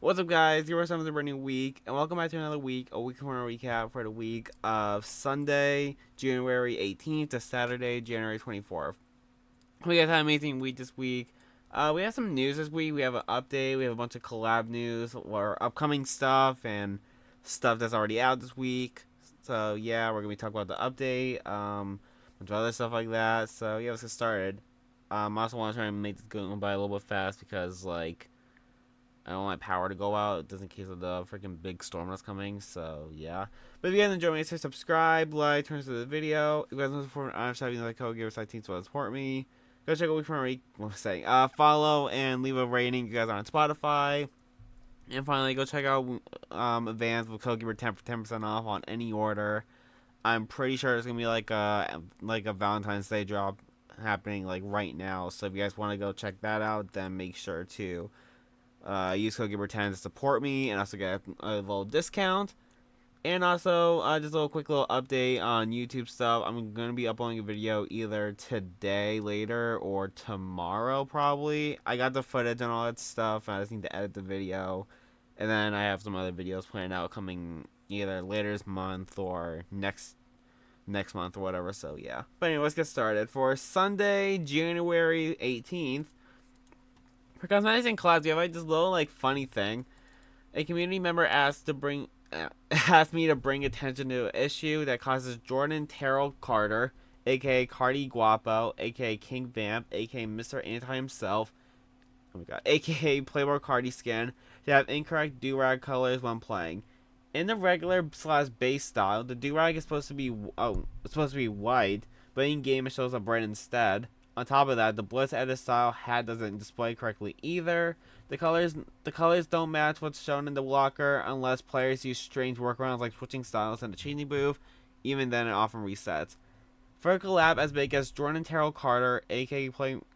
What's up, guys? You're some of the brand new week, and welcome back to another week, a week corner recap for the week of Sunday, January 18th to Saturday, January 24th. We guys had an amazing week this week. We have some news this week. We have an update. We have a bunch of collab news or upcoming stuff and stuff that's already out this week. So yeah, we're gonna be talking about the update, a bunch of other stuff like that. So yeah, let's get started. I also want to try and make this go by a little bit fast because I don't want my power to go out just in case of the freaking big storm that's coming. So yeah. But if you guys enjoy me, say subscribe, like, turn to the video. If you guys want to support me, I'm shopping the code Gaberboy to support me. Go check out week from week. What am I saying? Follow and leave a rating. You guys are on Spotify. And finally, go check out Advance with code Gaber 10 for 10% off on any order. I'm pretty sure there's gonna be like a Valentine's Day drop happening like right now. So if you guys want to go check that out, then make sure to use code Gaber10 to support me and also get a little discount. And also, just a little quick little update on YouTube stuff. I'm going to be uploading a video either today, later, or tomorrow, probably. I got the footage and all that stuff, and I just need to edit the video. And then I have some other videos planned out coming either later this month or next month or whatever, so yeah. But anyway, let's get started. For Sunday, January 18th, for cosmetics and collabs, we have like this little like funny thing. A community member asked me to bring attention to an issue that causes Jordan Terrell Carter, aka Cardi Guapo, aka King Vamp, aka Mr. Anti himself, oh my god, aka Playboy Cardi Skin, to have incorrect do-rag colors when playing. In the regular / base style, the do-rag is supposed to be white, but in game it shows up red instead. On top of that, the Blitz edit style hat doesn't display correctly either. The colors don't match what's shown in the locker unless players use strange workarounds like switching styles in the changing booth. Even then, it often resets. For a collab as big as Jordan Terrell Carter, aka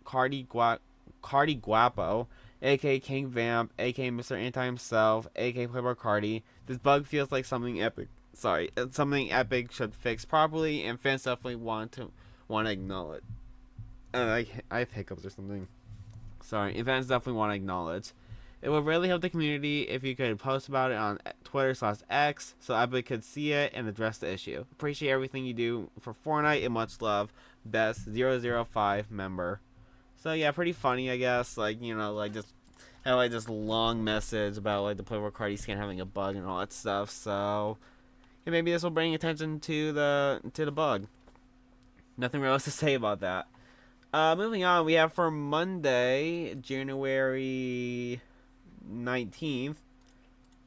Cardi Guapo, aka King Vamp, aka Mr. Anti himself, aka Playboy Cardi, this bug feels like something epic. Something epic should fix properly, and fans definitely want to acknowledge. I have hiccups or something. Sorry, fans definitely want to acknowledge. It would really help the community if you could post about it on Twitter/X so Epic could see it and address the issue. Appreciate everything you do for Fortnite and much love. Best 005 member. So yeah, pretty funny, I guess. Like, you know, like just have like this long message about like the Playboy Cardi skin having a bug and all that stuff. So yeah, maybe this will bring attention to the bug. Nothing real else to say about that. Moving on, we have for Monday, January 19th,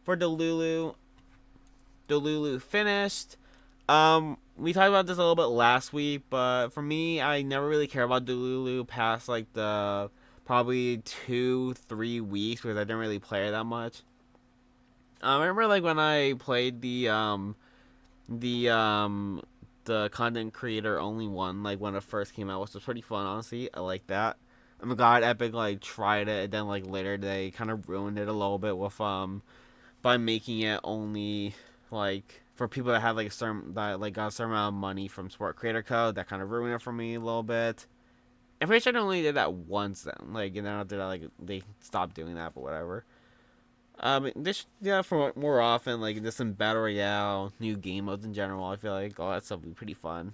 for Delulu finished. We talked about this a little bit last week, but for me, I never really cared about Delulu past like the probably 2-3 weeks because I didn't really play it that much. I remember like when I played the content creator only one, like when it first came out, which was pretty fun, honestly. I like that. I'm glad Epic like tried it, and then like later they kind of ruined it a little bit with by making it only like for people that had like got a certain amount of money from Sport Creator Code. That kind of ruined it for me a little bit. I'm pretty sure they only did that once then, like, and then after that like they stopped doing that, but whatever. This for more often, like just some battle royale, new game modes in general. I feel like all that stuff would be pretty fun.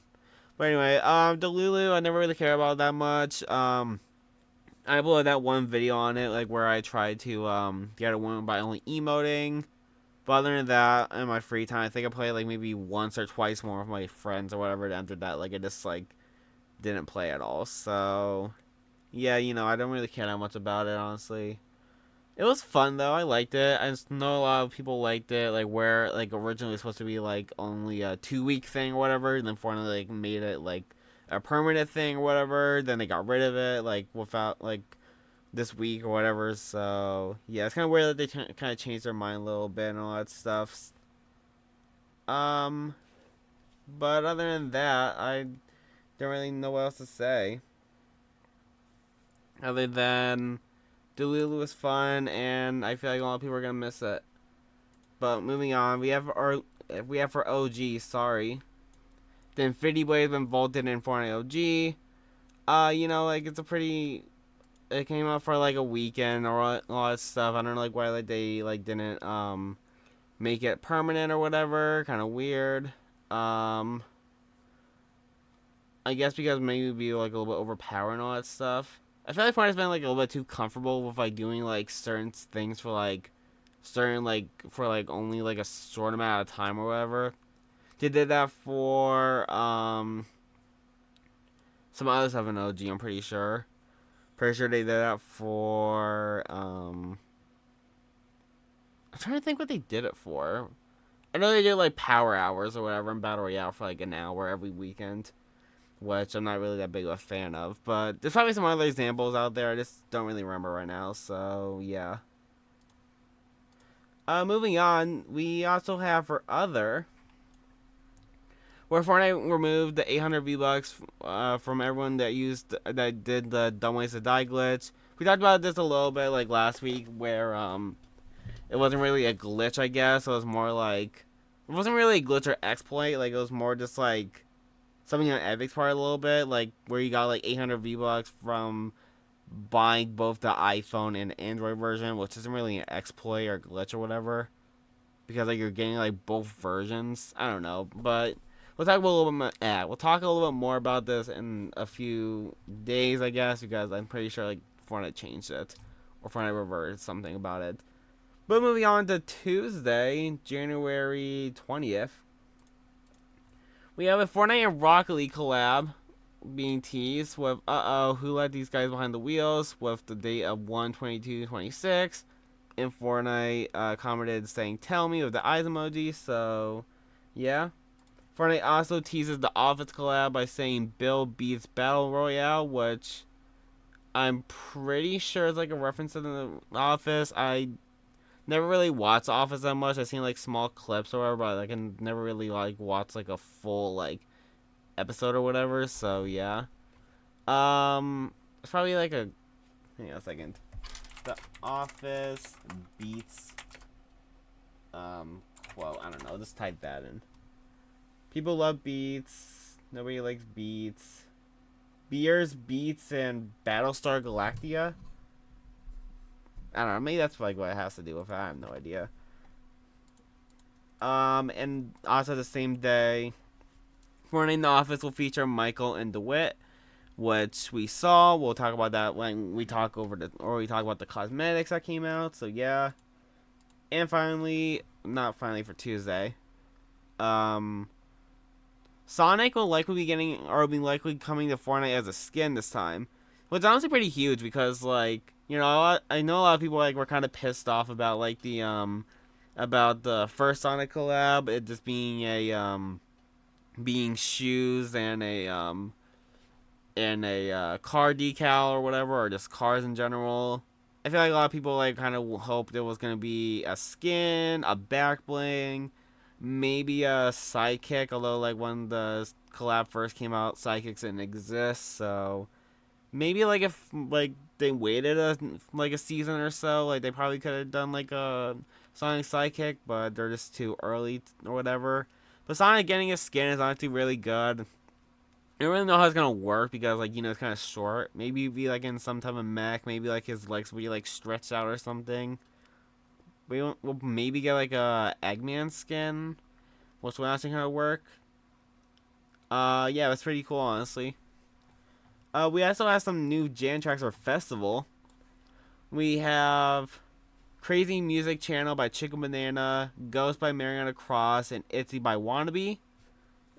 But anyway, Delulu, I never really care about that much. I uploaded that one video on it, like where I tried to get a win by only emoting. But other than that, in my free time, I think I played like maybe once or twice more with my friends or whatever. To enter that, like I just like didn't play at all. So yeah, you know, I don't really care that much about it, honestly. It was fun though. I liked it. I just know a lot of people liked it. Like where like originally it was supposed to be like only a 2-week thing or whatever, and then finally like made it like a permanent thing or whatever. Then they got rid of it like without like this week or whatever. So yeah, it's kind of weird that they kind of changed their mind a little bit and all that stuff. Um, but other than that, I don't really know what else to say. Other than Delulu was fun, and I feel like a lot of people are gonna miss it. But moving on, we have for OG. Sorry, the Infinity Blade has been vaulted in Fortnite OG. You know, like it's a pretty it came out for like a weekend or all that stuff. I don't know like why like they like didn't make it permanent or whatever. Kind of weird. I guess because maybe it'd be like a little bit overpowering and all that stuff. I feel like Fortnite's been like a little bit too comfortable with like doing like certain things for like certain like for like only like a short amount of time or whatever. They did that for some other stuff in OG, I'm pretty sure. Pretty sure they did that for I'm trying to think what they did it for. I know they did like power hours or whatever in Battle Royale for like an hour every weekend, which I'm not really that big of a fan of. But there's probably some other examples out there. I just don't really remember right now. So yeah. Moving on, we also have for other, where Fortnite removed the 800 V-Bucks from everyone that did the Dumb Ways to Die glitch. We talked about this a little bit like last week, where it wasn't really a glitch, I guess. It was more like it wasn't really a glitch or exploit. Like it was more just like something on Epic's part a little bit, like where you got like 800 V-Bucks from buying both the iPhone and Android version, which isn't really an exploit or glitch or whatever, because like you're getting like both versions. I don't know, but we'll talk a little bit. We'll talk a little bit more about this in a few days, I guess, because I'm pretty sure like Fortnite changed it or Fortnite reverted something about it. But moving on to Tuesday, January 20th, we have a Fortnite and Rocket League collab being teased with who let these guys behind the wheels with the date of 1/22/26. And Fortnite commented saying "Tell me" with the eyes emoji. So yeah. Fortnite also teases the Office collab by saying Bill beats Battle Royale, which I'm pretty sure is like a reference to the Office. I never really watched The Office that much. I've seen like small clips or whatever, but I can never really like watch like a full like episode or whatever. So yeah. It's probably like a. Hang on a second. The Office beats. Quote. I don't know. Just type that in. People love beats. Nobody likes beats. Beers, Beats, and Battlestar Galactica. I don't know. Maybe that's like what it has to do with it. I have no idea. And also the same day, Fortnite in the Office will feature Michael and DeWitt, which we saw. We'll talk about that when we talk about the cosmetics that came out. So yeah. And finally, not finally for Tuesday, Sonic will likely be likely coming to Fortnite as a skin this time, which is honestly pretty huge because like I know a lot of people like were kind of pissed off about like the about the first Sonic collab, it just being a being shoes and a car decal or whatever, or just cars in general. I feel like a lot of people like kind of hoped it was gonna be a skin, a back bling, maybe a sidekick. Although like when the collab first came out, sidekicks didn't exist. So maybe like if like they waited a season or so, like they probably could have done like a Sonic sidekick, but they're just too early or whatever. But Sonic getting a skin is honestly really good. I don't really know how it's gonna work because like it's kind of short. Maybe be like in some type of mech. Maybe like his legs will be like stretched out or something. We'll maybe get like a Eggman skin, which will actually kind of work. Yeah, that's pretty cool honestly. We also have some new Jan tracks for festival. We have Crazy Music Channel by Chicken Banana, Ghost by Mariana Cross, and Itzy by Wannabe.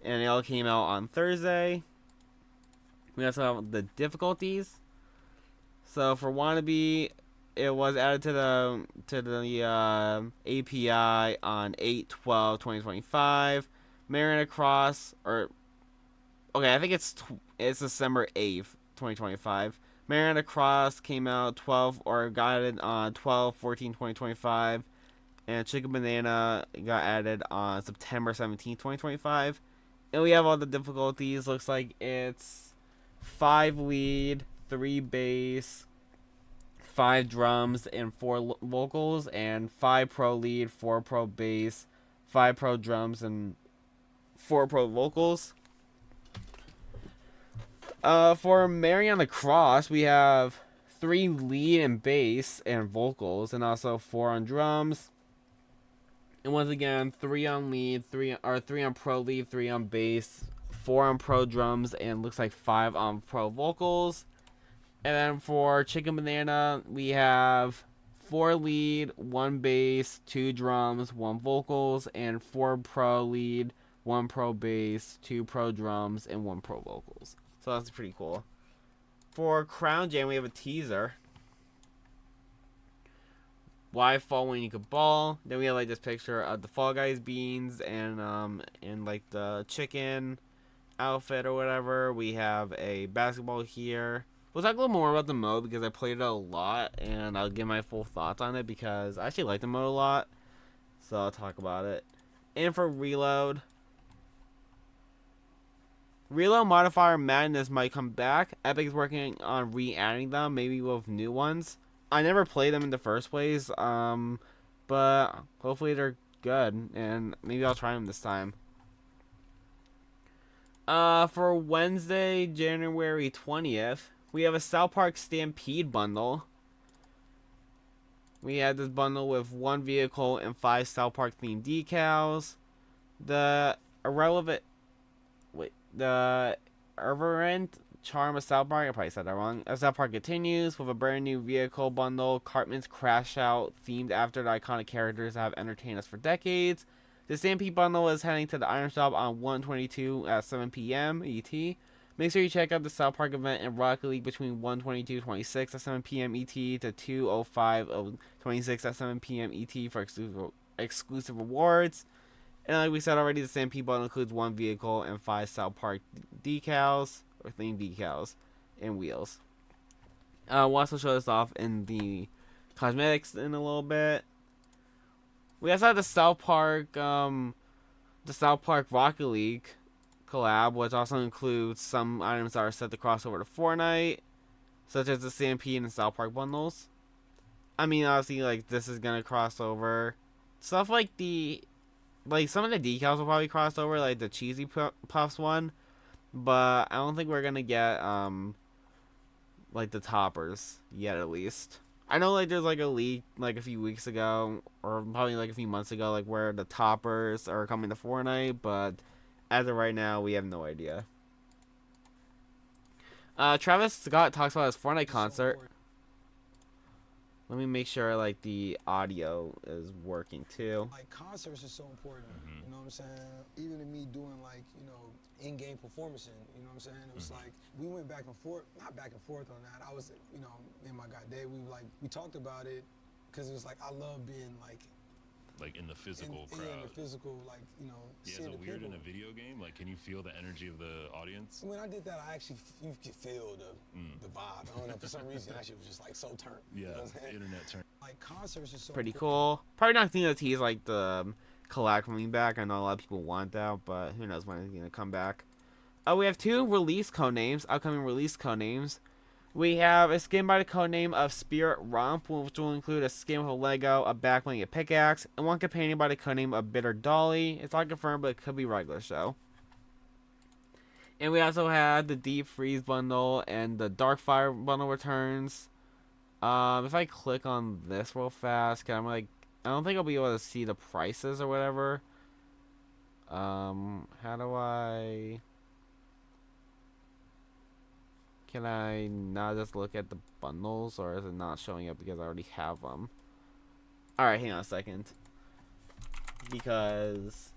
And they all came out on Thursday. We also have the difficulties. So for Wannabe, it was added to the API on 8/12/2025. Mariana Cross, I think it's December 8th, 2025. Mariana Cross came out got added on 12/14/2025, and Chicken Banana got added on September 17th, 2025. And we have all the difficulties. Looks like it's 5 lead, 3 bass, 5 drums, and 4 vocals, and 5 pro lead, 4 pro bass, 5 pro drums, and 4 pro vocals. For Mariana Cross, we have 3 lead and bass and vocals, and also 4 on drums. And once again, 3 on lead, 3 on pro lead, 3 on bass, 4 on pro drums, and looks like 5 on pro vocals. And then for Chicken Banana, we have 4 lead, 1 bass, 2 drums, 1 vocals, and 4 pro lead, 1 pro bass, 2 pro drums, and 1 pro vocals. So that's pretty cool. For Crown Jam, we have a teaser. Why fall when you could ball? Then we have like this picture of the Fall Guys beans and like the chicken outfit or whatever. We have a basketball here. We'll talk a little more about the mode because I played it a lot, and I'll give my full thoughts on it because I actually like the mode a lot. So I'll talk about it. And for Reload modifier madness might come back. Epic is working on re-adding them, maybe with new ones. I never played them in the first place, but hopefully they're good, and maybe I'll try them this time. For Wednesday, January 20th, we have a South Park Stampede bundle. We had this bundle with 1 vehicle and 5 South Park themed decals. The irreverent charm of South Park, I probably said that wrong. South Park continues with a brand new vehicle bundle. Cartman's Crash Out, themed after the iconic characters that have entertained us for decades. The Stampede bundle is heading to the Iron Shop on 1/22 at 7 p.m. ET. Make sure you check out the South Park event in Rocket League between 1/22/26 at 7 p.m. ET to 2/05/26 at 7 p.m. ET for exclusive rewards. And like we said already, the Stampede bundle includes 1 vehicle and 5 South Park decals, or themed decals, and wheels. We'll also show this off in the cosmetics in a little bit. We also have the South Park Rocket League collab, which also includes some items that are set to cross over to Fortnite, such as the Stampede and South Park bundles. I mean, obviously, like, this is gonna cross over. Stuff like some of the decals will probably cross over, like the Cheesy Puffs one, but I don't think we're gonna get like the toppers yet, at least. I know like there's like a leak like a few weeks ago, or probably like a few months ago, like where the toppers are coming to Fortnite, but as of right now, we have no idea. Travis Scott talks about his Fortnite concert. Let me make sure like the audio is working too. Like concerts are so important, you know what I'm saying? Even in me doing like, you know, in-game performance, you know what I'm saying? It was like, we went back and forth, not back and forth on that. I was, you know, me and my guy Dave, we talked about it because it was like, I love being like in the physical crowd. Yeah, in the physical, like, you know, yeah, is it weird in a video game? Like, can you feel the energy of the audience? When I did that, I actually, you could feel the vibe. I don't know, for some reason, that shit was just like so turned. Yeah, you know what I'm internet turn. Like, concerts are so pretty important. Cool. Probably not seeing the tease like the collab coming back. I know a lot of people want that, but who knows when it's gonna come back. We have 2 release codenames, upcoming release codenames. We have a skin by the codename of Spirit Romp, which will include a skin with a Lego, a backbling, a pickaxe, and 1 companion by the codename of Bitter Dolly. It's not confirmed, but it could be regular show. And we also had the Deep Freeze bundle and the Darkfire bundle returns. If I click on this real fast, cause I'm like, I don't think I'll be able to see the prices or whatever. How do I? Can I not just look at the bundles, or is it not showing up because I already have them? Alright, hang on a second. Because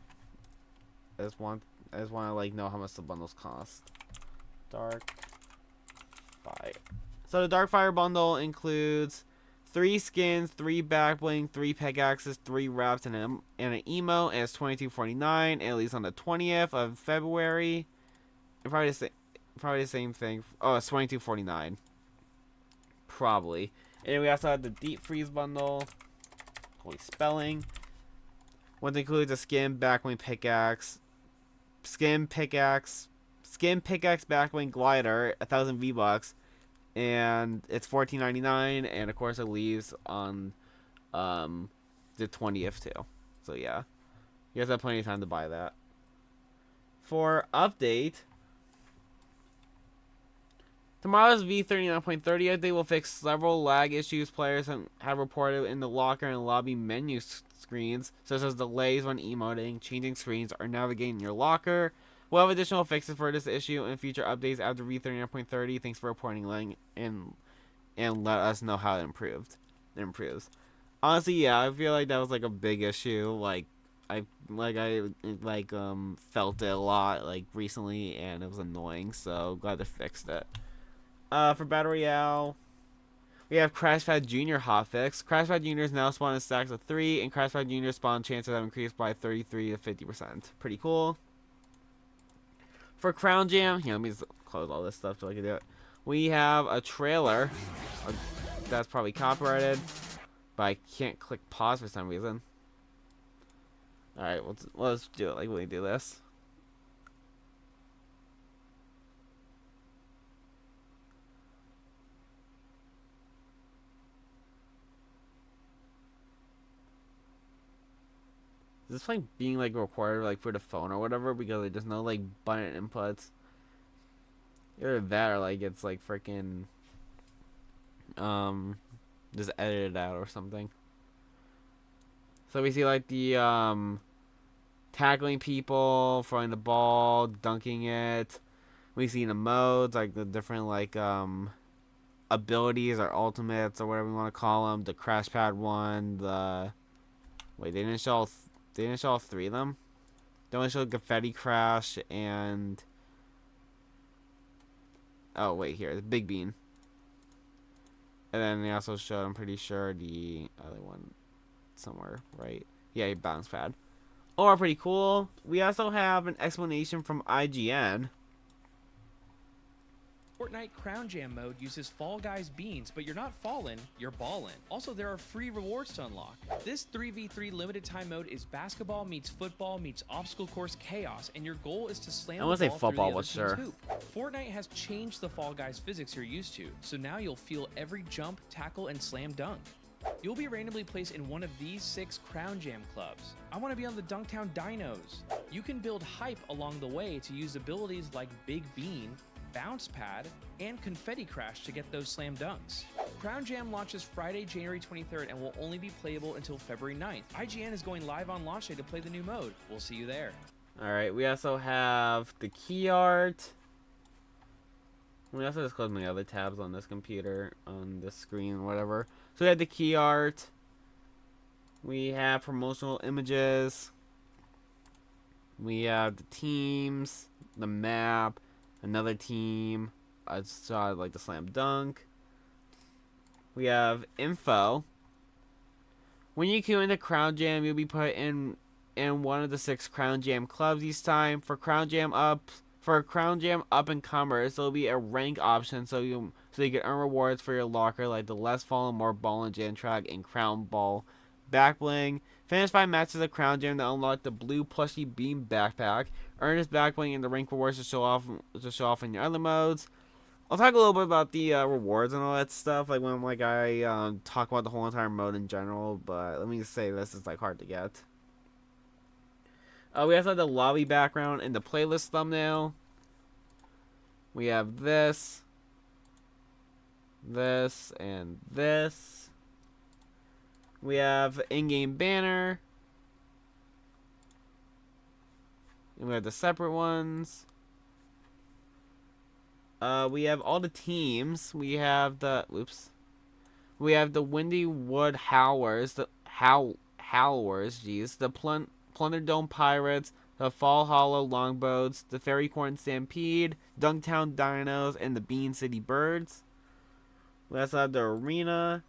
I just want to like know how much the bundles cost. Dark Fire. So the Darkfire bundle includes 3 skins, 3 backbling, 3 pickaxes, 3 wraps, and an emo, and it's $22.49, and at least on the 20th of February. And probably the same thing. Oh, it's $22.49. Probably. And we also have the Deep Freeze bundle. Holy spelling. Which includes a skin, backbling, pickaxe, skin pickaxe, backbling glider, 1,000 V-Bucks, and it's $14.99. And of course, it leaves on the 20th too. So yeah, you guys have plenty of time to buy that. For update. Tomorrow's V39.30 update will fix several lag issues players have reported in the locker and lobby menu screens, such as delays when emoting, changing screens, or navigating your locker. We'll have additional fixes for this issue in future updates after V39.30. Thanks for reporting, Lang, and let us know how it improves. Honestly, yeah, I feel like that was like a big issue. I felt it a lot like recently, and it was annoying. So glad they fixed it. For Battle Royale, we have Crashpad Junior hotfix. Crashpad Juniors now spawn in stacks of 3, and Crashpad Junior spawn chances have increased by 33 to 50%. Pretty cool. For Crown Jam, let me just close all this stuff so I can do it. We have a trailer that's probably copyrighted, but I can't click pause for some reason. All right, let's do it like we do this. Is this like being like recorded like for the phone or whatever, because like, there's no like button inputs? Either that or like it's like freaking just edited out or something. So we see like the tackling people, throwing the ball, dunking it. We see the modes, like the different like abilities or ultimates or whatever you want to call them. The crash pad one, wait, they didn't show all 3 of them. They only showed confetti crash and oh wait, here, the big bean. And then they also showed, I'm pretty sure, the other one somewhere, right? Yeah, bounce pad. Oh, pretty cool. We also have an explanation from IGN. Fortnite Crown Jam mode uses Fall Guys beans, but you're not falling, you're ballin'. Also, there are free rewards to unlock. This 3v3 limited time mode is basketball meets football meets obstacle course chaos, and your goal is to slam the ball through the other team's hoop. Fortnite has changed the Fall Guys physics you're used to, so now you'll feel every jump, tackle, and slam dunk. You'll be randomly placed in one of these 6 Crown Jam clubs. I want to be on the Dunktown Dinos. You can build hype along the way to use abilities like Big Bean, Bounce Pad, and Confetti Crash to get those slam dunks. Crown Jam launches Friday, January 23rd and will only be playable until February 9th. IGN is going live on launch day to play the new mode. We'll see you there. Alright, we also have the key art. We also just closed my other tabs on this computer, on this screen, whatever. So we have the key art. We have promotional images. We have the teams, the map, another team. I saw like the slam dunk. We have info. When you queue into Crown Jam, you'll be put in one of the 6 Crown Jam clubs each time. For Crown Jam up and comers, there'll be a rank option so you can earn rewards for your locker, like the Less Fallen, More Ball and Jam track and Crown Ball back bling. Finish 5 matches of Crown Jam to unlock the blue plushy beam backpack. Earn this back bling and the rank rewards to show off in your other modes. I'll talk a little bit about the rewards and all that stuff, like when I talk about the whole entire mode in general. But let me just say this is like hard to get. We also have the lobby background and the playlist thumbnail. We have this, and this. We have in-game banner. And we have the separate ones. We have all the teams. We have the We have the Windy Wood Howlers, the Plunder Dome Pirates, the Fall Hollow Longboats, the Fairy Corn Stampede, Dunktown Dinos, and the Bean City Birds. We also have the arena.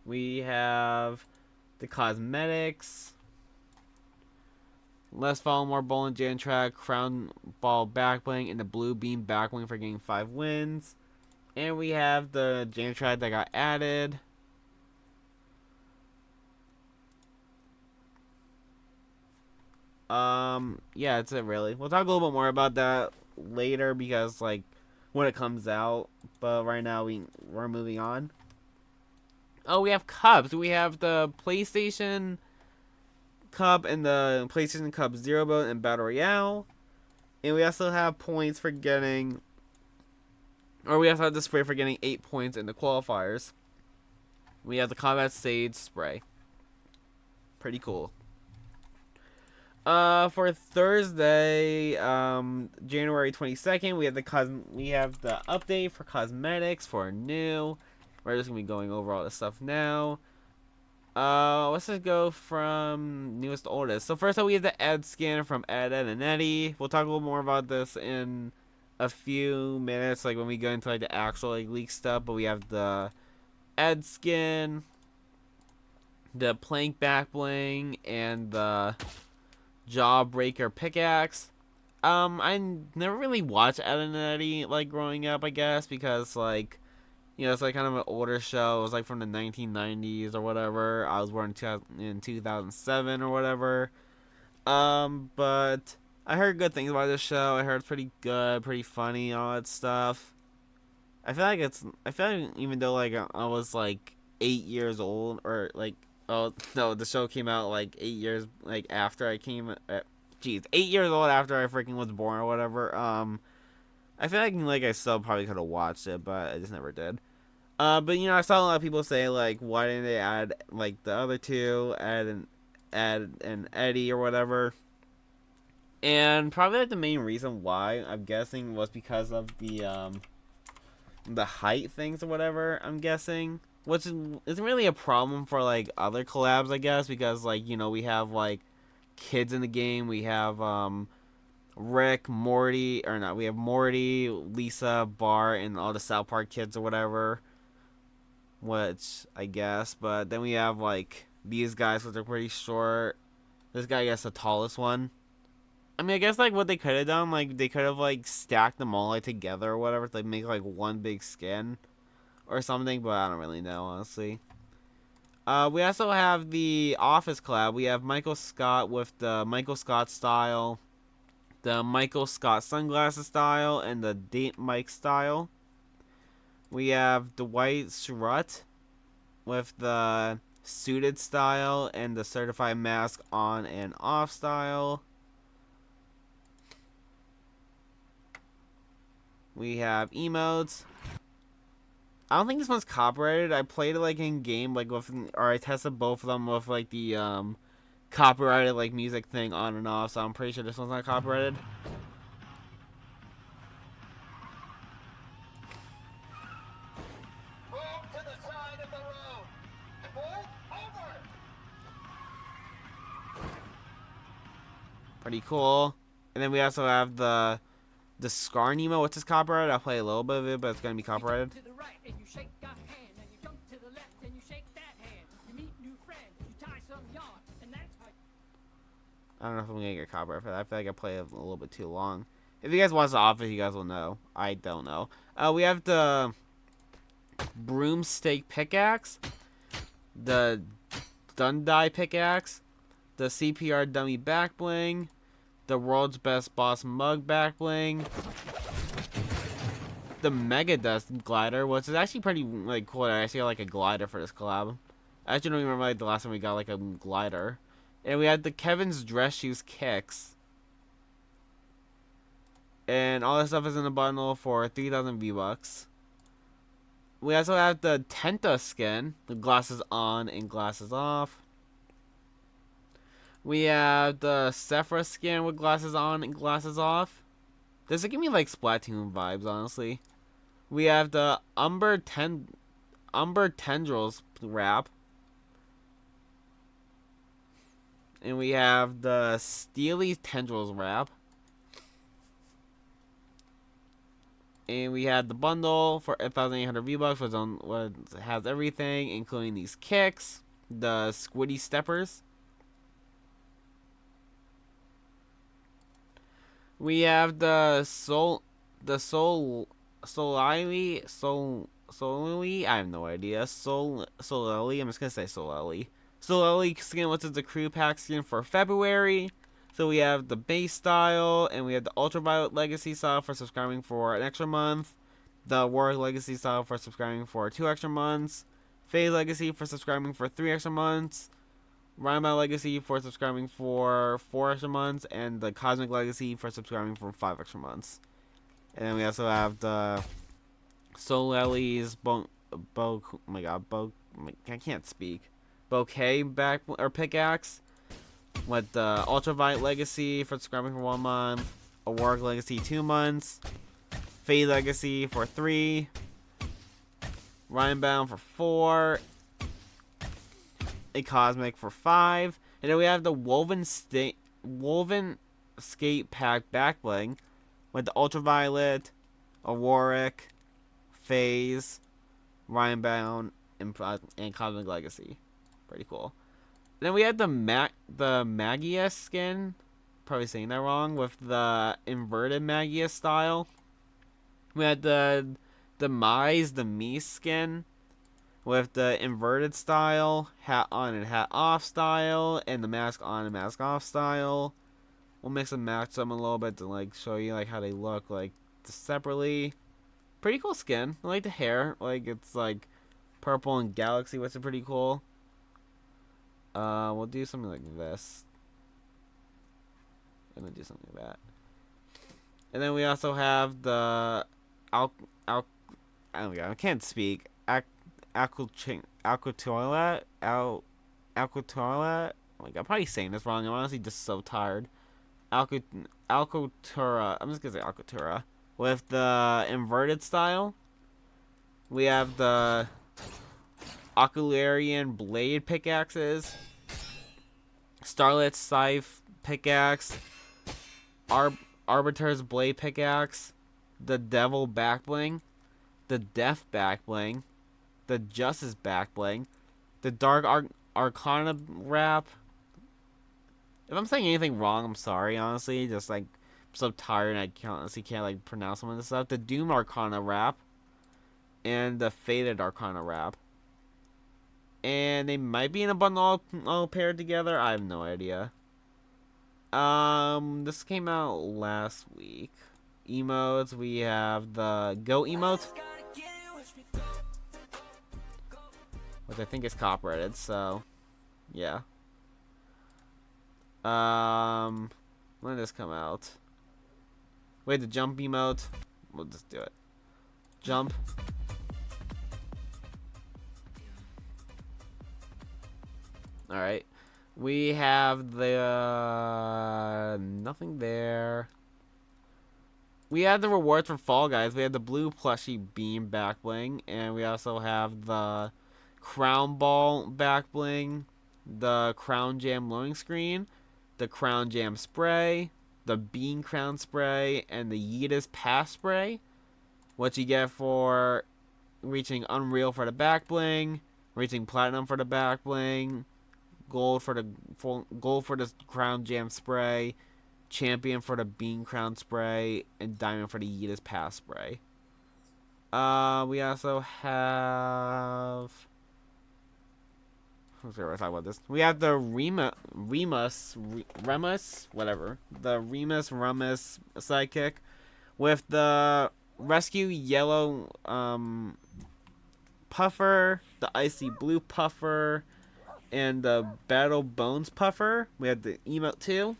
We have the cosmetics. Less Fall, More Ball and Jan track, Crown Ball backbling, and the Blue Beam backbling for getting 5 wins. And we have the Jan track that got added. Yeah, that's it really. We'll talk a little bit more about that later because like when it comes out. But right now we're moving on. Oh, we have cups. We have the PlayStation Cup and the PlayStation Cup Zero Boat and Battle Royale. And we also have points for getting, or we also have the spray for getting 8 points in the qualifiers. We have the Combat Sage spray. Pretty cool. For Thursday, January 22nd, we have the update for cosmetics for new. We're just gonna be going over all this stuff now. Let's just go from newest to oldest. So first up, we have the Ed skin from Ed and Eddie. We'll talk a little more about this in a few minutes, like when we go into like the actual like leak stuff. But we have the Ed skin, the plank back bling, and the Jawbreaker pickaxe. I never really watched Ed and Eddie like growing up, I guess, because like, you know, it's like kind of an older show. It was like from the 1990s or whatever. I was born in 2007 or whatever. But I heard good things about this show. I heard it's pretty good, pretty funny, all that stuff. I feel like even though like I was like 8 years old, or like, oh no, the show came out like 8 years like after I came. 8 years old after I freaking was born or whatever. I feel like I still probably could have watched it, but I just never did. But you know, I saw a lot of people say like, why didn't they add like the other two, Ed and Eddie or whatever? And probably like the main reason why, I'm guessing, was because of the height things or whatever. I'm guessing, which isn't really a problem for like other collabs, I guess, because like, you know, we have like kids in the game. We have Rick, Morty, or not, we have Morty, Lisa, Bart, and all the South Park kids or whatever, which I guess. But then we have like these guys, which are pretty short. This guy, I guess, the tallest one. I mean, I guess like what they could have done, like they could have like stacked them all like together or whatever to like, make like one big skin or something, but I don't really know, honestly. We also have the Office collab. We have Michael Scott with the Michael Scott style, the Michael Scott sunglasses style, and the Date Mike style. We have Dwight Schrute with the suited style and the certified mask on and off style. We have emotes. I don't think this one's copyrighted. I played it like in game, like with, or I tested both of them with like the copyrighted like music thing on and off. So I'm pretty sure this one's not copyrighted. Move to the side of the road. Move over. Pretty cool. And then we also have the Scar Nemo, which is copyrighted. I'll play a little bit of it, but it's gonna be copyrighted. To the right and you shake a hand, and you jump to the left and you shake that hand. You meet new friends, you tie some yarn, and that's how. I don't know if I'm gonna get copyrighted for that. I feel like I played it a little bit too long. If you guys watch The Office, you guys will know. I don't know. We have the Broomstick pickaxe, the Dundee pickaxe, the CPR dummy back bling, the world's best boss mug back bling, the Mega Dust glider, which is actually pretty like cool. I actually got like a glider for this collab. I actually don't even remember like the last time we got like a glider. And we had the Kevin's dress shoes kicks. And all this stuff is in a bundle for 3,000 V-Bucks. We also have the Tenta skin, the glasses on and glasses off. We have the Sephora skin with glasses on and glasses off. This is giving me like Splatoon vibes, honestly. We have the Umber Tendrils wrap. And we have the Steely Tendrils wrap. And we had the bundle for 1,800 V-Bucks, which has everything, including these kicks, the Squiddy Steppers. We have the Solili, I have no idea. Solili, I'm just gonna say Solili. Solili skin, which is the crew pack skin for February. So we have the base style, and we have the Ultraviolet Legacy style for subscribing for an extra month. The War Legacy style for subscribing for 2 extra months. Phase Legacy for subscribing for 3 extra months. Rhyme Legacy for subscribing for 4 extra months, and the Cosmic Legacy for subscribing for 5 extra months. And then we also have the Soul Ellie's I can't speak. Bouquet pickaxe with the Ultraviolet Legacy for subscribing for 1 month, Aurora Legacy 2 months, Fade Legacy for 3, Rhinebound for 4, a Cosmic for 5, and then we have the Woven Skate Pack back bling with the Ultraviolet, Auroric, Phase, Rhinebound, and Cosmic Legacy. Pretty cool. And then we had the Magius skin, probably saying that wrong, with the inverted Magius style. We had the Mise, the Mies skin, with the inverted style, hat on and hat off style, and the mask on and mask off style. We'll mix and match them a little bit to like show you like how they look like separately. Pretty cool skin. I like the hair. Like it's like purple and galaxy, which is pretty cool. We'll do something like this. And then do something like that. And then we also have the I can't speak. Aquatoilet. Like I'm probably saying this wrong. I'm honestly just so tired. Alcotura. I'm just gonna say Alcotura. With the inverted style, we have the Ocularian Blade pickaxes, Starlit Scythe pickaxe, Arbiter's Blade pickaxe, the Devil backbling, the Death backbling, the Justice backbling, the Dark Arcana wrap. If I'm saying anything wrong, I'm sorry, honestly. Just like, I'm so tired and I honestly can't like pronounce some of this stuff. The Doom Arcana wrap, and the Faded Arcana wrap. And they might be in a bundle all paired together. I have no idea. This came out last week. Emotes, we have the Go emote, which I think is copyrighted, so yeah. When did this come out? Wait, the jump emote. We'll just do it. Jump. Alright. We have the nothing there. We had the rewards for Fall Guys. We had the blue plushie beam back bling, and we also have the Crown Ball back bling, the Crown Jam loading screen, the Crown Jam spray, the Bean Crown spray, and the Yeetus Pass spray. What you get for reaching Unreal for the back bling, reaching Platinum for the back bling, gold for the Crown Jam spray, Champion for the Bean Crown spray, and Diamond for the Yeetus Pass spray. We also have. Let's talk about this. We have the Remus, whatever. The Remus sidekick with the Rescue Yellow Puffer, the Icy Blue Puffer, and the Battle Bones Puffer. We have the emote too.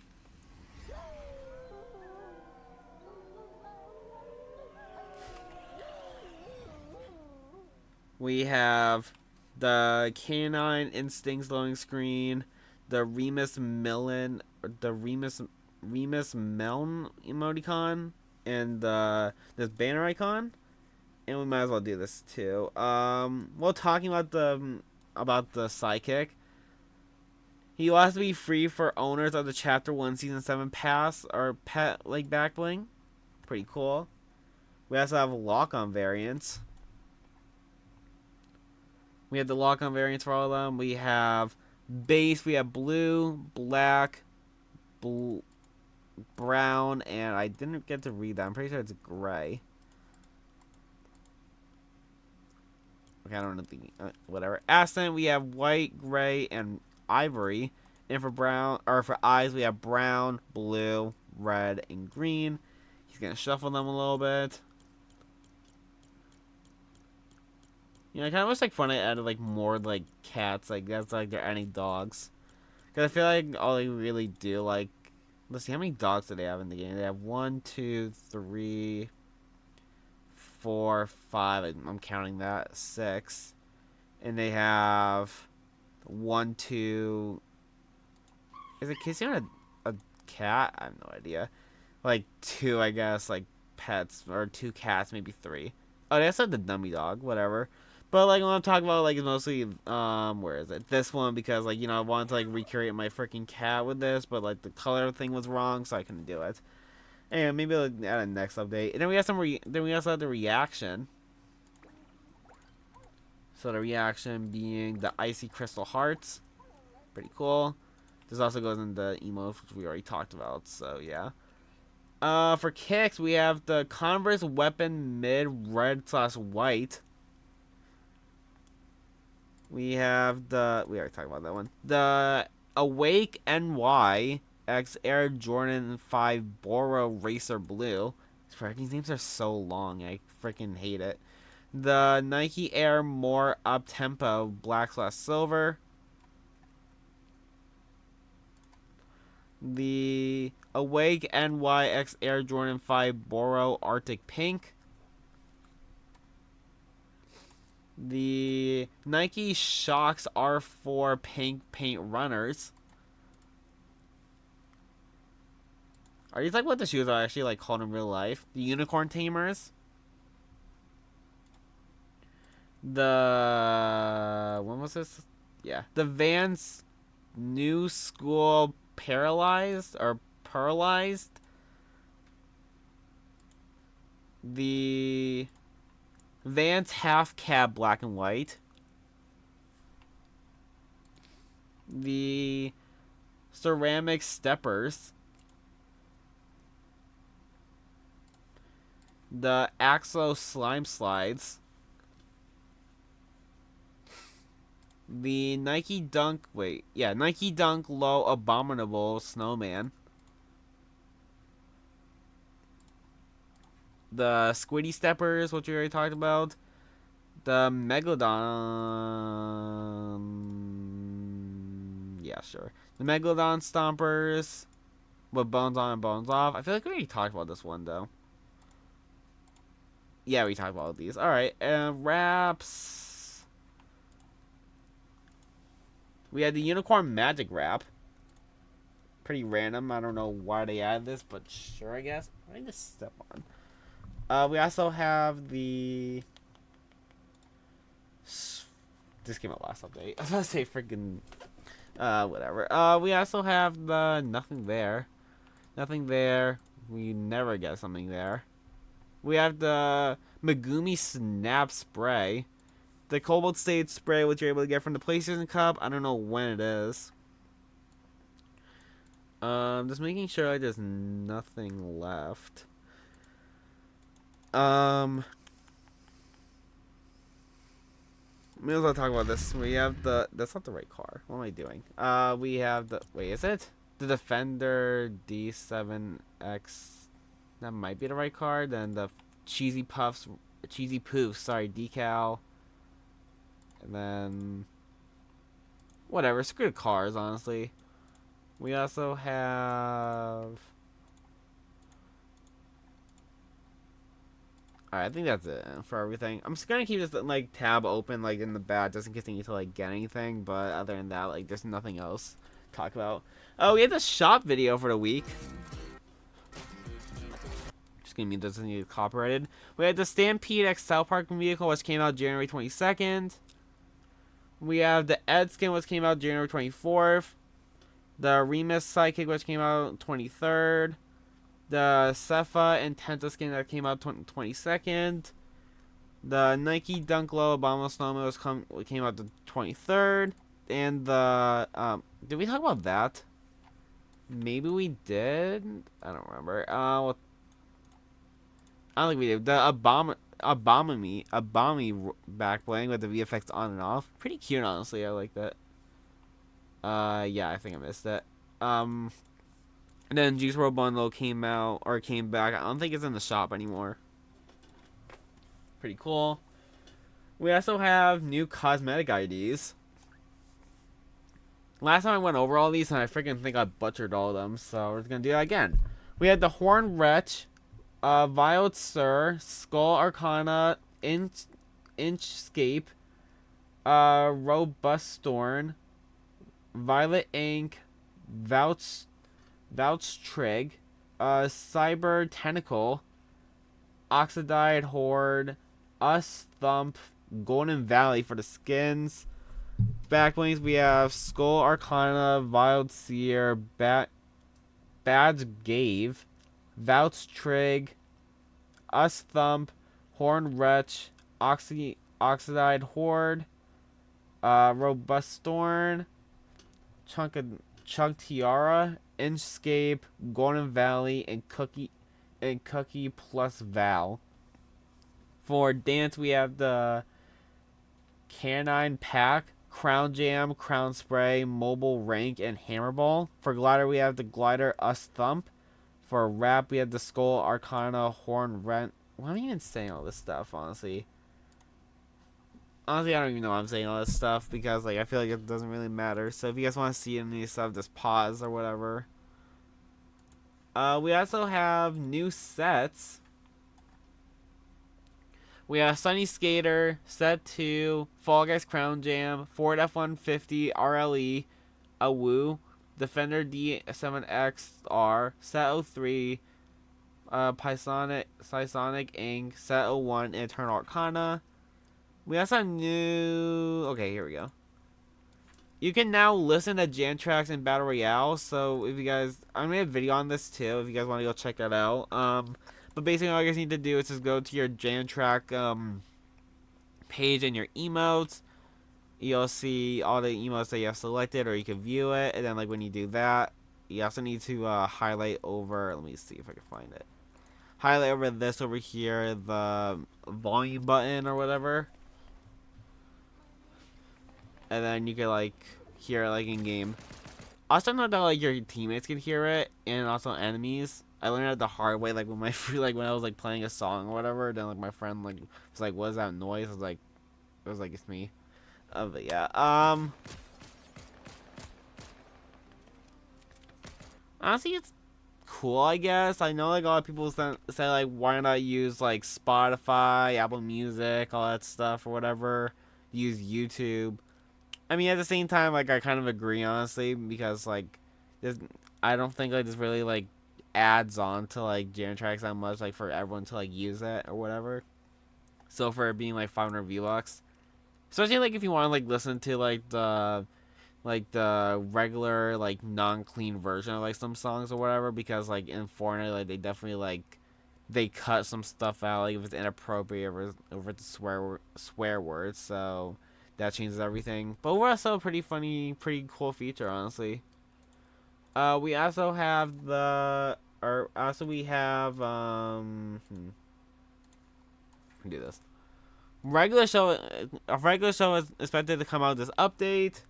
We have the Canine Instincts loading screen, the Remus Melon emoticon, and this banner icon. And we might as well do this too. Well, talking about the sidekick, he will have to be free for owners of the Chapter 1 Season 7 pass or pet like back bling. Pretty cool. We also have lock-on variants. We have the lock-on variants for all of them. We have base. We have blue, black, brown, and I didn't get to read that. I'm pretty sure it's gray. Okay, I don't know. Whatever. Accent, we have white, gray, and ivory. And for eyes, we have brown, blue, red, and green. He's gonna shuffle them a little bit. You know, I kind of wish like Fortnite added like more like cats, like that's like they're adding dogs. Because I feel like all they really do, like, let's see, how many dogs do they have in the game? They have 1, 2, 3, 4, 5. I'm counting that. 6. And they have 1, 2. Is it kissing on a cat? I have no idea. Like 2, I guess, like pets, or 2 cats, maybe 3. Oh, they also have the dummy dog, whatever. But like when I'm talking about, like, it's mostly where is it? This one, because like, you know, I wanted to like recreate my freaking cat with this, but like the color thing was wrong, so I couldn't do it. And maybe I'll add a next update. And then we have then we also have the reaction. So the reaction being the icy crystal hearts, pretty cool. This also goes into emotes, which we already talked about. So yeah. For kicks, we have the Converse Weapon Mid Red/White. We have we already talked about that one. The Awake NY X Air Jordan 5 Boro Racer Blue. These names are so long. I freaking hate it. The Nike Air More Up Tempo Black/Silver. The Awake NYX Air Jordan 5 Boro Arctic Pink. The Nike Shox R4 Pink Paint Runners. Are these like what the shoes are actually like called in real life? The Unicorn Tamers. When was this? Yeah. The Vans New School Paralyzed. The Vans Half Cab Black and White. The Ceramic Steppers. The Axo Slime Slides. The Nike Dunk Low Abominable Snowman. The Squiddy Steppers, which we already talked about. The Megalodon. Yeah, sure. The Megalodon Stompers with bones on and bones off. I feel like we already talked about this one, though. Yeah, we talked about all these. Alright, wraps. We had the Unicorn Magic Wrap. Pretty random. I don't know why they added this, but sure, I guess. I need to step on. We also have the... This came out last update. I was about to say freaking... whatever. We also have the Nothing There. Nothing There. We never get something there. We have the Megumi Snap Spray. The Cobalt Stage Spray, which you're able to get from the PlayStation Cup. I don't know when it is. Just making sure like there's nothing left. Maybe I'll talk about this. We have that's not the right car. What am I doing? We have the, wait, is it? The Defender D7X. That might be the right car. Then the Cheesy Poofs, sorry, decal. And then, whatever, screw the cars, honestly. We also have... Alright, I think that's it for everything. I'm just gonna keep this like tab open like in the back just in case I need to like get anything, but other than that, like there's nothing else to talk about. Oh, we had the shop video for the week. Just gonna mean doesn't need copyrighted. We had the Stampede X South Park vehicle, which came out January 22nd. We have the Ed skin, which came out January 24th. The Remus Sidekick, which came out 23rd. The Cepha and Tenta skin that came out 22nd. The Nike Dunk Low Abominable Snowman came out the 23rd. And the... did we talk about that? Maybe we did? I don't remember. I don't think we did. The Abomi back bling with the VFX on and off. Pretty cute, honestly. I like that. Yeah, I think I missed it. And then Juice WRLD Bundle came back. I don't think it's in the shop anymore. Pretty cool. We also have new cosmetic IDs. Last time I went over all these, and I freaking think I butchered all of them, so we're just gonna do that again. We had the Horn Wretch, Violet Sir, Skull Arcana, Inchscape, Robust Storm, Violet Ink, Vouch Trig, Cyber Tentacle, Oxidized Horde, Us Thump, Golden Valley for the skins. Backlinks we have Skull Arcana, Wild Seer, Badge Gave, Vouch Trig, Us Thump, Horn Wretch, Oxidized Horde, Robust Storm, Chunk Tiara, Inchscape, Golden Valley, and Cookie plus Val. For dance we have the Canine Pack, Crown Jam, Crown Spray, Mobile Rank, and Hammerball. For glider we have the Glider Us Thump. For rap we have the Skull Arcana, Horn Rent. Why am I even saying all this stuff, honestly? Honestly, I don't even know why I'm saying all this stuff because like I feel like it doesn't really matter. So if you guys want to see any of these stuff, just pause or whatever. We also have new sets. We have Sunny Skater, Set 2, Fall Guys Crown Jam, Ford F-150, RLE, Awoo, Defender D7XR, Set 03, Psysonic Inc., Set 01, and Eternal Arcana. We also have new... Okay, here we go. You can now listen to jam tracks in Battle Royale, so if you guys... I'm going to make a video on this too, if you guys want to go check that out. But basically all you guys need to do is just go to your jam track page in your emotes. You'll see all the emotes that you have selected, or you can view it. And then like when you do that, you also need to highlight over... Let me see if I can find it. Highlight over this over here, the volume button or whatever. And then you can like hear it like in game. Also know that like your teammates can hear it, and also enemies. I learned it the hard way, like when my when I was like playing a song or whatever. Then like my friend like was like, "What is that noise?" I was like, "It's me." But yeah. Honestly, it's cool, I guess. I know like a lot of people say like, why not use like Spotify, Apple Music, all that stuff or whatever. Use YouTube. I mean, at the same time, like I kind of agree, honestly, because like, I don't think like this really like adds on to like jam tracks that much, like for everyone to like use it or whatever. So for it being like 500 V-Bucks, especially like if you want to like listen to like the regular like non-clean version of like some songs or whatever, because like in Fortnite like they definitely like they cut some stuff out, like if it's inappropriate or if it's swear words, so that changes everything. But we're also a pretty funny, pretty cool feature, honestly. We also have do this. A regular show is expected to come out with this update.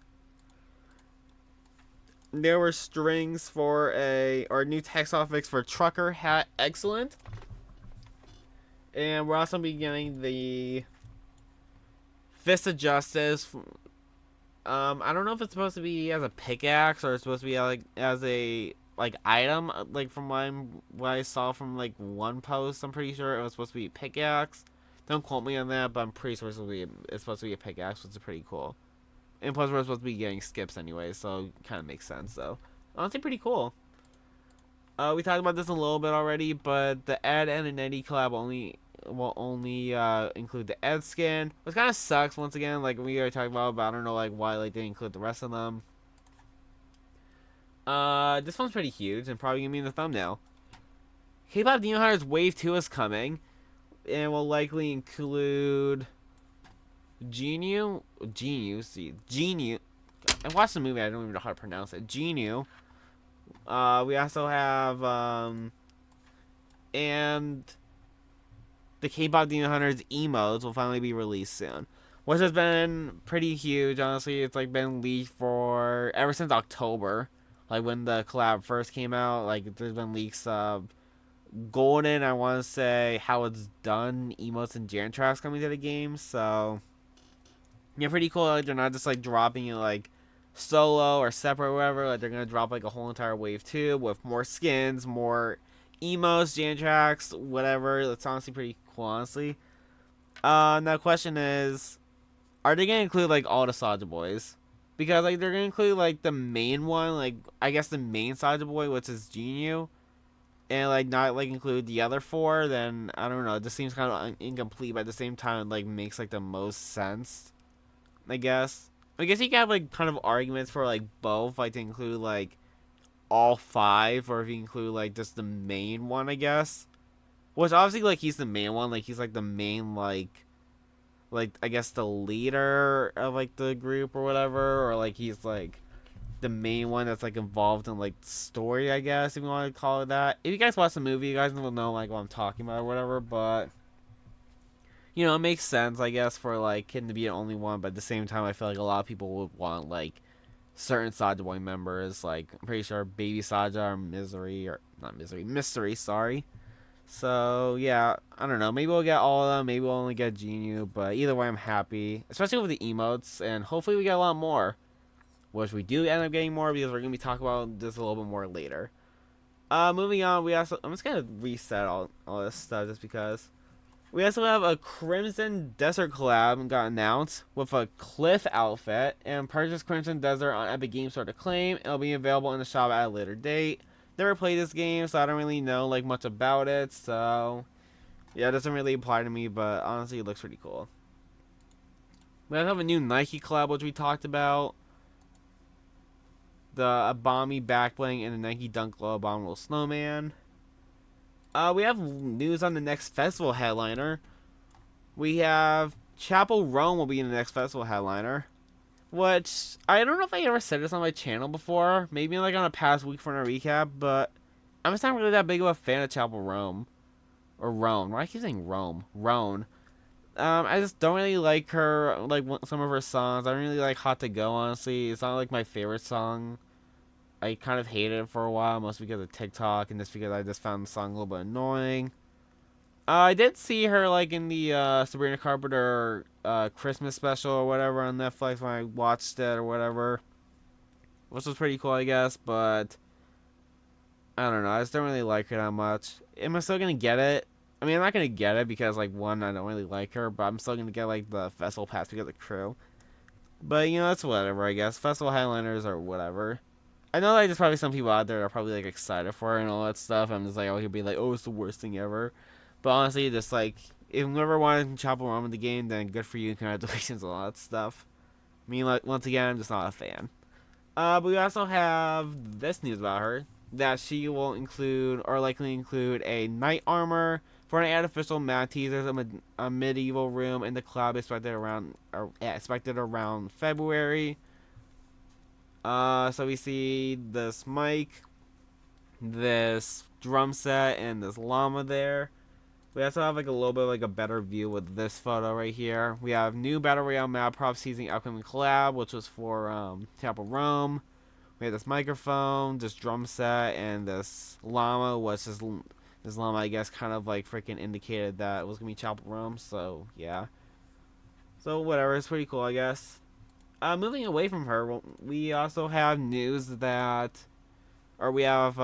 There were strings for or new text suffix for trucker hat, excellent. And we're also beginning the Fist of Justice. I don't know if it's supposed to be as a pickaxe or it's supposed to be like as a like item. Like from what I saw from like one post, I'm pretty sure it was supposed to be a pickaxe. Don't quote me on that, but I'm pretty sure it's supposed to be a pickaxe, which is pretty cool. And plus, we're supposed to be getting skips anyway, so it kind of makes sense. So honestly, pretty cool. We talked about this a little bit already, but the Ed and an Eddie collab will only include the Ed skin, which kind of sucks. Once again, like we already talked about, but I don't know like why like they include the rest of them. This one's pretty huge and probably gonna be in the thumbnail. Kpop Demon Hunters Wave 2 is coming, and will likely include Genu. I watched the movie. I don't even know how to pronounce it. Genu. We also have and the Kpop Demon Hunters emotes will finally be released soon, which has been pretty huge. Honestly, it's like been leaked for ever since October, like when the collab first came out. Like there's been leaks of Golden, I want to say How It's Done emotes and jam tracks coming to the game. So yeah, pretty cool. Like they're not just like dropping it like solo or separate or whatever. Like they're gonna drop like a whole entire wave 2 with more skins, more emotes, jam tracks, whatever. That's honestly pretty cool, honestly. Now the question is, are they gonna include like all the Soulja Boys? Because like they're gonna include like the main one, like I guess the main Soulja Boy, which is Genu, and like not like include the other 4. Then I don't know. It just seems kind of incomplete, but at the same time, it like makes like the most sense. I guess. I guess you can have like kind of arguments for like both, like to include like all 5, or if you include like just the main one, I guess. Which obviously like he's the main one, like he's like the main like I guess the leader of like the group or whatever, or like he's like the main one that's like involved in like story, I guess, if you want to call it that. If you guys watch the movie, you guys will know like what I'm talking about or whatever, but you know, it makes sense, I guess, for like him to be the only one, but at the same time I feel like a lot of people would want like certain Soulja Boy members, like I'm pretty sure Baby Soulja or Misery, or not Misery, Mystery, sorry. So yeah, I don't know. Maybe we'll get all of them. Maybe we'll only get Genu. But either way, I'm happy, especially with the emotes, and hopefully we get a lot more. Which we do end up getting more because we're gonna be talking about this a little bit more later. Moving on, I'm just gonna reset all this stuff just because. We also have a Crimson Desert collab got announced with a Cliff outfit, and purchase Crimson Desert on Epic Games Store to claim. It'll be available in the shop at a later date. Never played this game, so I don't really know like much about it. So yeah, it doesn't really apply to me, but honestly, it looks pretty cool. We also have a new Nike collab, which we talked about. The Abami back bling and the Nike Dunk Low Abominable Snowman. We have news on the next festival headliner. We have Chapel Rome will be in the next festival headliner. Which, I don't know if I ever said this on my channel before. Maybe like on a past week for a recap, but I'm just not really that big of a fan of Chapel Rome. Or Roan. Why do I keep saying Rome? Roan. I just don't really like her, like some of her songs. I don't really like Hot to Go, honestly. It's not like my favorite song. I kind of hated it for a while, mostly because of TikTok, and just because I just found the song a little bit annoying. I did see her like in the Sabrina Carpenter Christmas special or whatever on Netflix when I watched it or whatever, which was pretty cool, I guess. But I don't know, I just don't really like her that much. Am I still gonna get it? I mean, I'm not gonna get it because like one, I don't really like her, but I'm still gonna get like the festival pass because of the crew. But you know, that's whatever, I guess. Festival headliners or whatever. I know like there's probably some people out there that are probably like excited for it and all that stuff. I'm just like, oh, he'll be like, oh, it's the worst thing ever. But honestly, just like, if you ever wanted to chop around with the game, then good for you. Congratulations on all that stuff. I mean, like, once again, I'm just not a fan. But we also have this news about her, that she will include, or likely include, a knight armor. For an artificial map teasers, a medieval room in the club expected around February. So we see this mic, this drum set, and this llama there. We also have like a little bit of like a better view with this photo right here. We have new Battle Royale map props teasing upcoming collab, which was for Chapel Rome. We have this microphone, this drum set, and this llama, which is this llama, I guess, kind of like freaking indicated that it was gonna be Chapel Rome. So yeah. So whatever, it's pretty cool, I guess. Moving away from her, we also have news that, or we have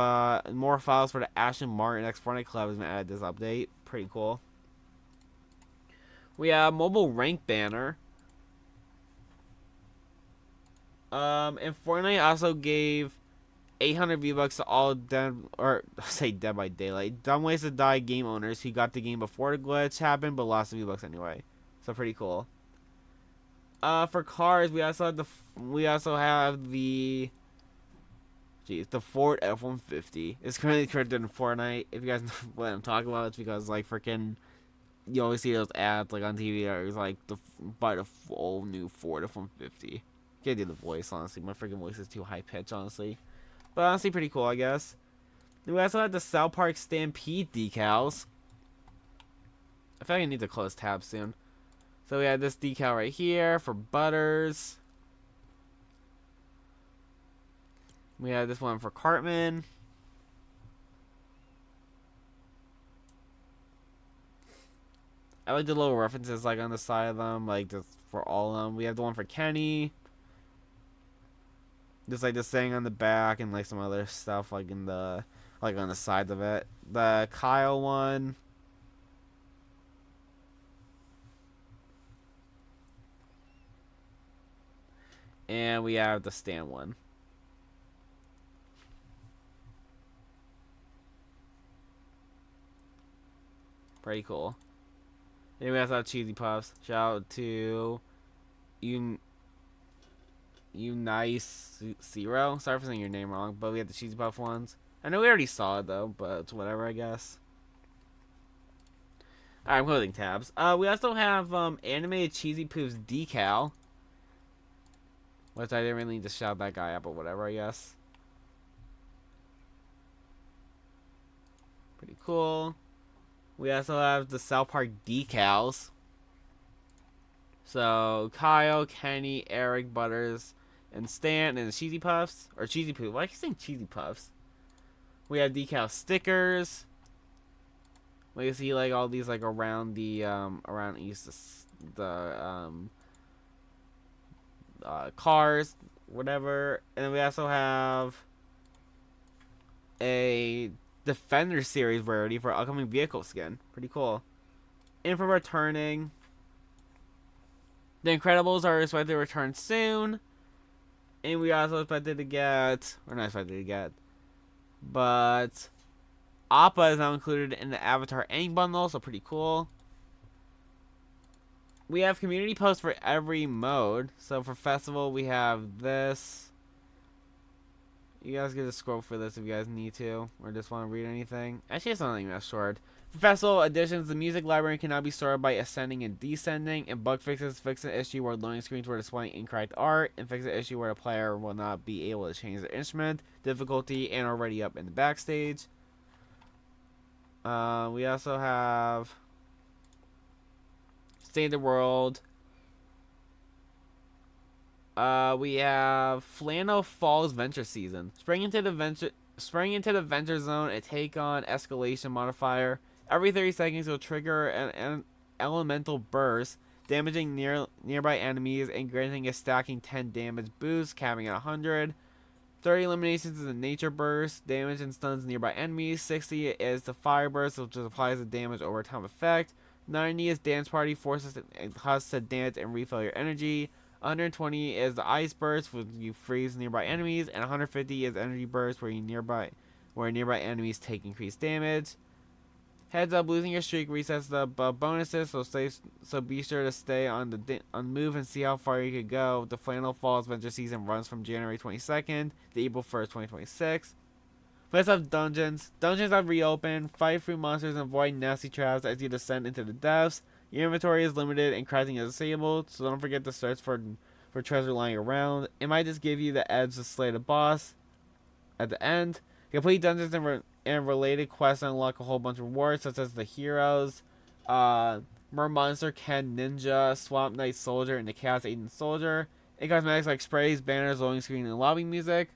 more files for the Ashton Martin X Fortnite Club has been added this update. Pretty cool. We have mobile rank banner. And Fortnite also gave 800 V-Bucks to all Dead by Daylight, Dumb Ways to Die game owners who got the game before the glitch happened but lost the V-Bucks anyway. So pretty cool. For cars, we also have the Ford F-150. It's currently credited in Fortnite. If you guys know what I'm talking about, it's because like freaking you always see those ads like on TV that is like buy the full new Ford F-150. Can't do the voice, honestly. My freaking voice is too high pitched, honestly. But honestly, pretty cool, I guess. We also have the South Park Stampede decals. I feel like I need to close tab soon. So we have this decal right here for Butters. We have this one for Cartman. I like the little references like on the side of them, like just for all of them. We have the one for Kenny. Just like this saying on the back and like some other stuff like in the like on the sides of it. The Kyle one. And we have the Stan one. Pretty cool. Then we also have Cheesy Puffs. Shout out to you Nice Zero. Sorry for saying your name wrong, but we have the Cheesy Puff ones. I know we already saw it though, but it's whatever, I guess. Alright, I'm closing tabs. We also have animated Cheesy Poofs decal. Which I didn't really need to shout that guy out, but whatever, I guess. Pretty cool. We also have the South Park decals. So, Kyle, Kenny, Eric, Butters, and Stan, and the Cheesy Puffs. Or Cheesy Poof. Why are you saying Cheesy Puffs? We have decal stickers. We see like all these like around the around cars, whatever. And then we also have a Defender series rarity for upcoming vehicle skin. Pretty cool. And for returning, the Incredibles are expected to return soon. And we also expected to get, or not expected to get, but Appa is now included in the Avatar Ink bundle, so pretty cool. We have community posts for every mode. So for Festival, we have this. You guys get to scroll for this if you guys need to, or just want to read anything. Actually, it's not even that short. For Festival Editions, the music library can now be sorted by ascending and descending, and bug fixes fix an issue where loading screens were displaying incorrect art, and fix an issue where a player will not be able to change their instrument, difficulty, and already up in the backstage. We also have State of the World. We have Flannel Falls Venture Season. Spring into the Venture Zone and take on Escalation modifier. Every 30 seconds will trigger an elemental burst, damaging nearby enemies and granting a stacking 10 damage boost, capping at 100. 30 eliminations is a nature burst, damage and stuns nearby enemies. 60 is the fire burst, which applies the damage over time effect. 90 is dance party, forces us to dance and refill your energy. 120 is the ice burst, where you freeze nearby enemies, and 150 is energy burst, where nearby enemies take increased damage. Heads up, losing your streak resets the bonuses, so be sure to stay on the move and see how far you could go. The Flannel Falls Venture Season runs from January 22nd to April 1st, 2026. We also have dungeons. Dungeons have reopened. Fight through monsters and avoid nasty traps as you descend into the depths. Your inventory is limited and crafting is disabled, so don't forget to search for treasure lying around. It might just give you the edge to slay the boss at the end. Complete dungeons and related quests unlock a whole bunch of rewards, such as the heroes, Mermonster, Ken Ninja, Swamp Knight Soldier, and the Chaos Agent Soldier. And cosmetics like sprays, banners, loading screen, and lobby music.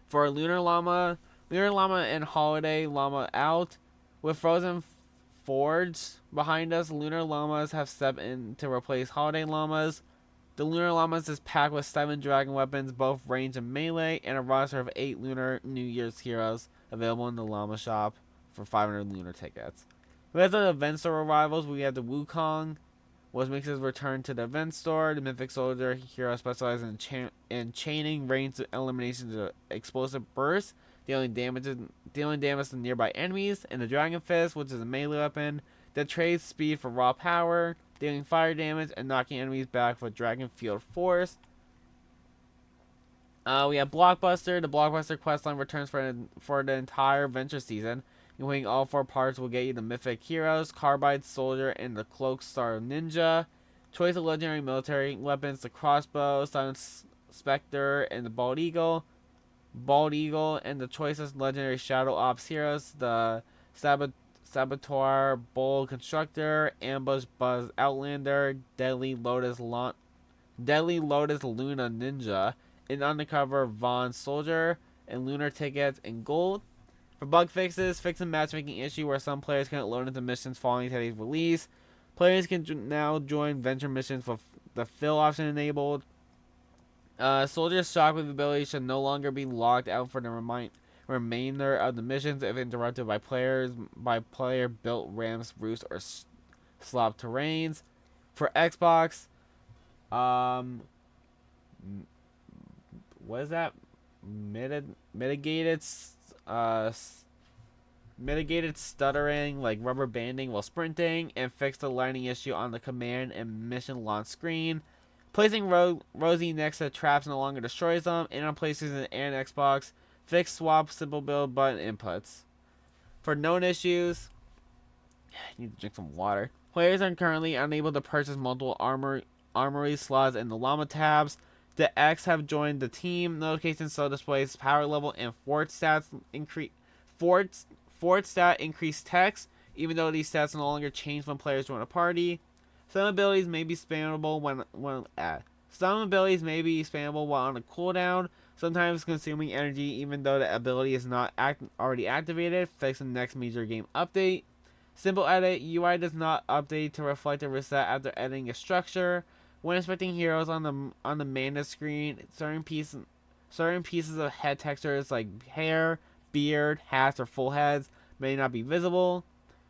For Lunar Llama and Holiday Llama out. With Frozen Forge behind us, Lunar Llamas have stepped in to replace Holiday Llamas. The Lunar Llamas is packed with 7 dragon weapons, both range and melee, and a roster of 8 Lunar New Year's heroes available in the Llama shop for 500 Lunar tickets. We have the event store arrivals. We have the Wukong, which makes his return to the event store. The Mythic Soldier hero specializes in chaining range eliminations of explosive bursts, dealing damage to nearby enemies. And the Dragon Fist, which is a melee weapon that trades speed for raw power, dealing fire damage and knocking enemies back with Dragon Field Force. We have Blockbuster. The Blockbuster questline returns for the entire Venture Season. Including all 4 parts will get you the Mythic Heroes, Carbide Soldier, and the Cloak Star Ninja. Choice of legendary military weapons, the Crossbow, Silent Spectre, and the Bald Eagle. And the choicest legendary Shadow Ops heroes, the Saboteur, Bold Constructor, Ambush Buzz Outlander, Deadly Lotus Luna Ninja, an Undercover Vaughn Soldier, and Lunar Tickets in gold. For bug fixes, fix a matchmaking issue where some players couldn't load into missions following today's release. Players can now join venture missions with the fill option enabled. Soldiers shocked with abilities should no longer be locked out for the remainder of the missions if interrupted by player built ramps, roofs, or slop terrains. For Xbox, um, what is that? Mitigated, uh, mitigated stuttering like rubber banding while sprinting, and fixed the lighting issue on the command and mission launch screen. Placing Rosie next to traps no longer destroys them, and on PlayStation and Xbox, fixed swap simple build button inputs. For known issues, I need to drink some water. Players are currently unable to purchase multiple armory slots in the llama tabs. The X have joined the team. Notifications still displays power level and fort stats increase. Fort stat increased text, even though these stats no longer change when players join a party. Some abilities may be spammable Some abilities may be spammable while on a cooldown, sometimes consuming energy even though the ability is not already activated. Fix the next major game update. Simple edit, UI does not update to reflect a reset after editing a structure. When inspecting heroes on the mana screen, certain pieces of head textures like hair, beard, hats, or full heads may not be visible.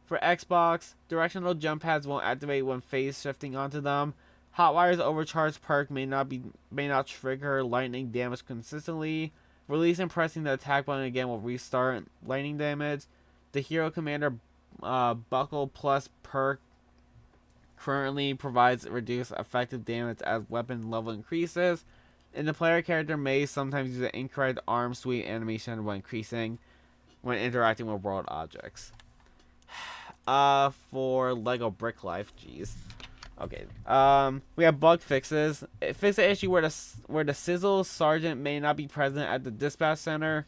For Xbox, directional jump pads won't activate when phase shifting onto them. Hotwire's overcharged perk may not trigger lightning damage consistently. Release and pressing the attack button again will restart lightning damage. The Hero Commander Buckle Plus perk currently provides reduced effective damage as weapon level increases, and the player character may sometimes use an incorrect arm sweep animation when interacting with world objects. For Lego Brick Life, jeez. Okay. We have bug fixes. Fix the issue where the Sizzle Sergeant may not be present at the dispatch center.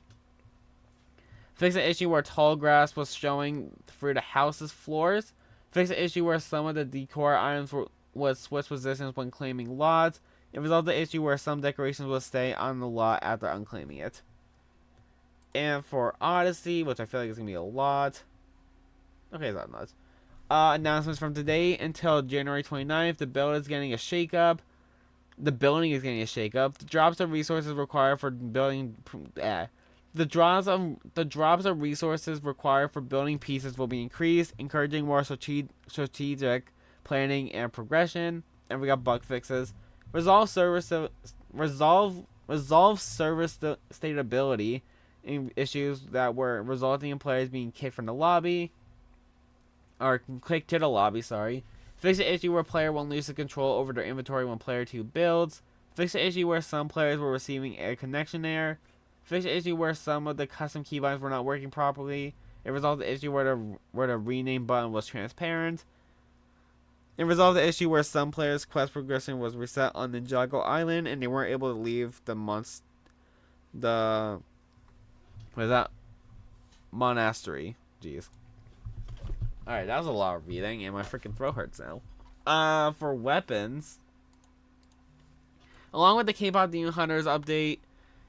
Fix the issue where tall grass was showing through the house's floors. Fix the issue where some of the decor items would switch positions when claiming lots. It resolved the issue where some decorations will stay on the lot after unclaiming it. And for Odyssey, which I feel like is going to be a lot. Okay, that's nuts. Announcements from today until January 29th. The build is getting a shakeup. The building is getting a shakeup. The drops of resources required for building. The drops of resources required for building pieces will be increased, encouraging more strategic planning and progression. And we got bug fixes. Resolve service stability issues that were resulting in players being kicked from the lobby. Or kicked to the lobby, sorry. Fix the issue where player won't lose the control over their inventory when player 2 builds. Fix the issue where some players were receiving a connection error. Fix the issue where some of the custom keybinds were not working properly. It resolved the issue where the rename button was transparent. It resolved the issue where some players' quest progression was reset on Ninjago Island and they weren't able to leave monastery. Jeez. Alright, that was a lot of reading, and my freaking throat hurts now. For weapons, along with the Kpop Demon Hunters update,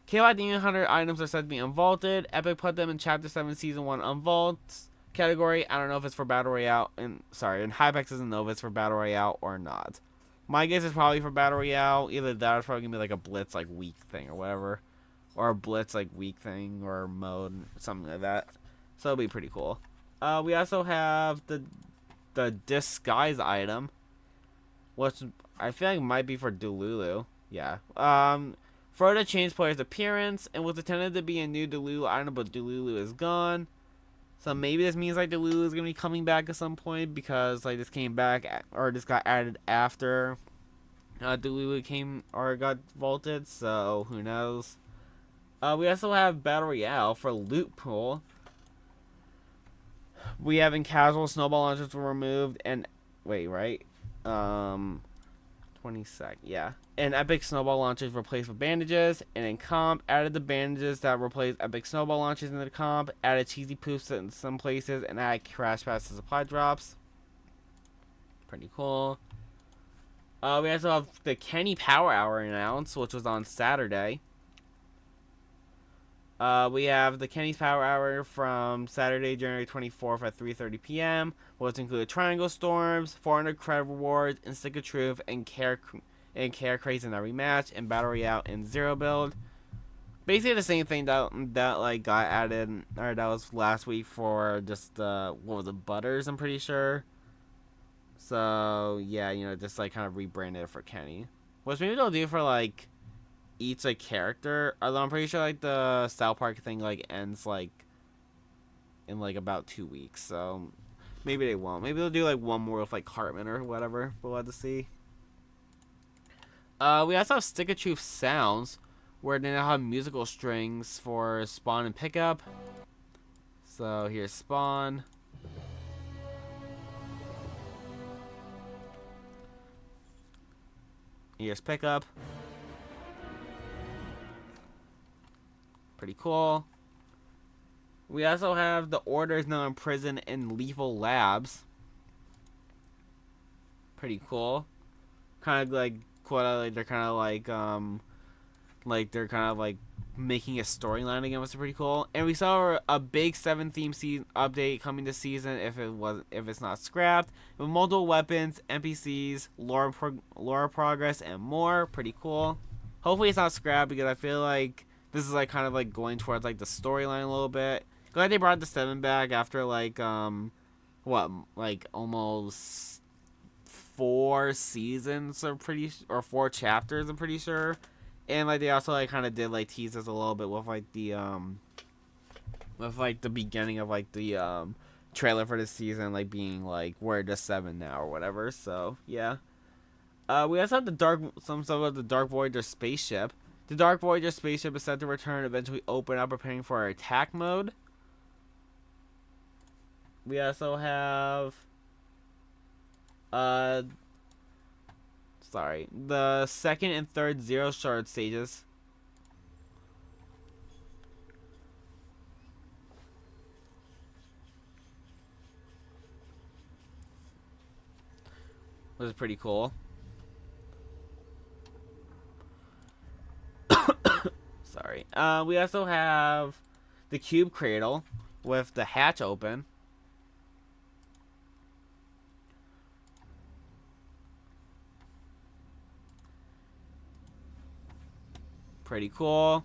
Kpop Demon Hunter items are said to be unvaulted. Epic put them in Chapter 7 Season 1 unvaults category. I don't know if it's for Battle Royale, and Hypex doesn't know if it's for Battle Royale or not. My guess is probably for Battle Royale. Either that or it's probably going to be like a Blitz like week thing or whatever. Or a Blitz like week thing or mode, something like that. So it'll be pretty cool. We also have the disguise item, which I feel like might be for Delulu. Yeah. Frodo changed player's appearance and was intended to be a new Delulu item, but Delulu is gone. So maybe this means like Delulu is gonna be coming back at some point because like this came back or this got added after Delulu came or got vaulted. So who knows? We also have Battle Royale for Loot Pool. We have in casual snowball launchers were removed and 20 sec, yeah. And epic snowball launchers replaced with bandages, and in comp added the bandages that replaced epic snowball launchers in the comp, added cheesy poofs in some places, and added crash pads to supply drops. Pretty cool. We also have the Kenny Power Hour announced, which was on Saturday. We have the Kenny's Power Hour from Saturday, January 24th at 3:30 p.m. which include Triangle Storms, 400 credit rewards, Instinct of Truth, and and care crates in every match, and battle royale in zero build. Basically the same thing that like got added, or that was last week for just what was it, Butters, I'm pretty sure. So yeah, you know, just like kind of rebranded it for Kenny, which maybe they'll do for like each like character. Although I'm pretty sure like the South Park thing like ends like in like about 2 weeks, so maybe they won't. Maybe they'll do like one more with like Cartman or whatever. We'll have to see. We also have Stick of Truth Sounds, where they now have musical strings for spawn and pickup. So here's spawn. Here's pickup. Pretty cool. We also have the Order is now in prison in Lethal Labs. Pretty cool. Kind of like cool. Like they're kind of like they're kind of like making a storyline again, which is pretty cool. And we saw a big 7 theme season update coming this season if it's not scrapped, with multiple weapons, NPCs, lore progress, and more. Pretty cool. Hopefully it's not scrapped, because I feel like this is like kind of like going towards like the storyline a little bit. Glad they brought the 7 back after like like almost 4 seasons, or 4 chapters, I'm pretty sure. And like they also like kind of did like tease us a little bit with like the beginning of like the trailer for this season, like being like we're just 7 now or whatever. So yeah. We also have some stuff about the Dark Voyager spaceship. The Dark Voyager spaceship is set to return, eventually open up, preparing for our attack mode. We also have the 2nd and 3rd Zero Shard stages. Which is pretty cool. Sorry. We also have the Cube Cradle with the hatch open. Pretty cool.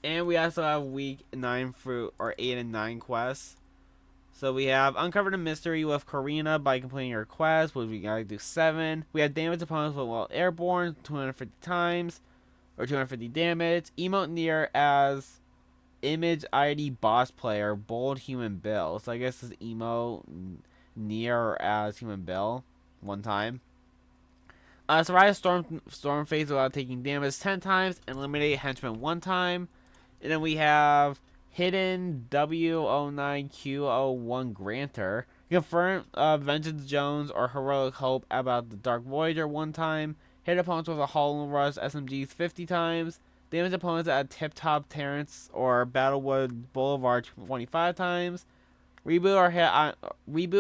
And we also have week 9 through, or 8 and 9 quests. So we have Uncover the Mystery with Karina by completing your quest, which we gotta do 7. We have Damage Opponents while airborne, 250 times, or 250 damage. Emote Near as Image ID Boss Player, Bold Human Bill. So I guess this emote Near as Human Bill, 1 time. Survive storm phase without taking damage 10 times, and eliminate Henchman 1 time. And then we have Hidden W09Q01 Granter. Confirm Vengeance Jones or Heroic Hope about the Dark Voyager 1 time. Hit opponents with a Hollow Rush SMGs 50 times. Damage opponents at Tip Top Terrace or Battlewood Boulevard 25 times. Reboot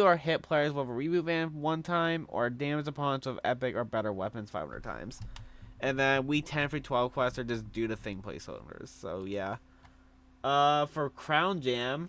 or hit players with a reboot van 1 time, or damage opponents with epic or better weapons 500 times. And then week 10 through 12 quests are just do the thing placeholders. So yeah. For Crown Jam,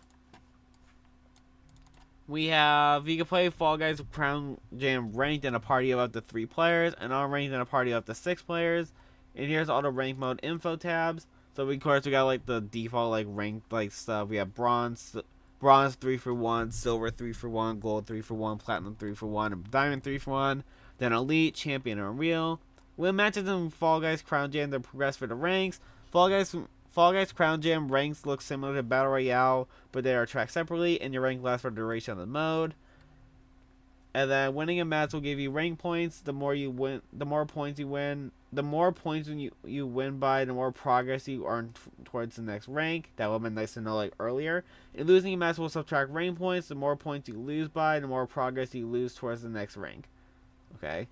we have you can play Fall Guys Crown Jam ranked in a party of up to 3 players, and unranked in a party of up to 6 players. And here's all the rank mode info tabs. So of course we got like the default like ranked like stuff. We have bronze 3 for 1, silver 3 for 1, gold 3 for 1, platinum 3 for 1, and diamond 3 for 1. Then elite, champion, and unreal. When matches in Fall Guys Crown Jam, they progress for the ranks. Fall Guys Crown Jam ranks look similar to Battle Royale, but they are tracked separately, and your rank lasts for the duration of the mode. And then winning a match will give you rank points. The more you win, the more points you win. The more points you win by, the more progress you earn towards the next rank. That would have been nice to know like earlier. And losing a match will subtract rank points. The more points you lose by, the more progress you lose towards the next rank. Okay.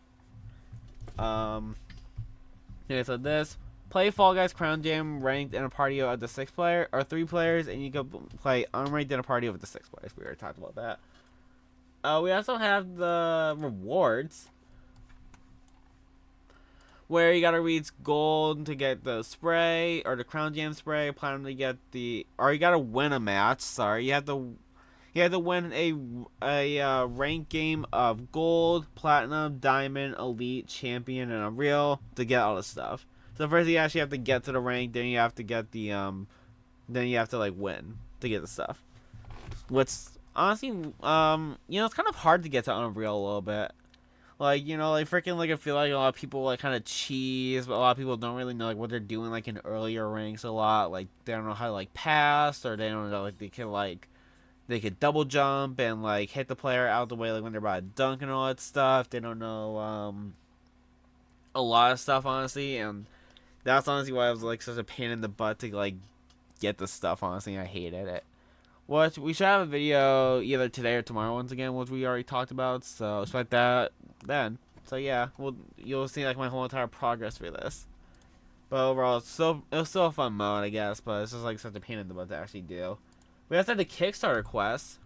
Yeah, so this. Play Fall Guys Crown Jam ranked in a party of the 6 player or 3 players, and you can play unranked in a party of the 6 players. We already talked about that. We also have the rewards, where you gotta reach gold to get the spray or the Crown Jam spray, platinum to get the, or you gotta win a match. Sorry, you have to You have to win a ranked game of gold, platinum, diamond, elite, champion, and unreal to get all this stuff. So first you actually have to get to the rank, then you have to get the then you have to like win to get the stuff. What's honestly it's kind of hard to get to unreal a little bit. Like, like freaking like I feel like a lot of people like kind of cheese, but a lot of people don't really know like what they're doing like in earlier ranks a lot. Like they don't know how to like pass, or they don't know like they could double jump and like hit the player out the way like when they're about to dunk and all that stuff. They don't know a lot of stuff honestly, and that's honestly why I was like such a pain in the butt to like get the stuff. Honestly, I hated it. Which we should have a video either today or tomorrow once again, which we already talked about. So expect that then. So yeah, you'll see like my whole entire progress for this. But overall, it was still a fun mode, I guess. But it's just like such a pain in the butt to actually do. We also had the Kickstarter quest.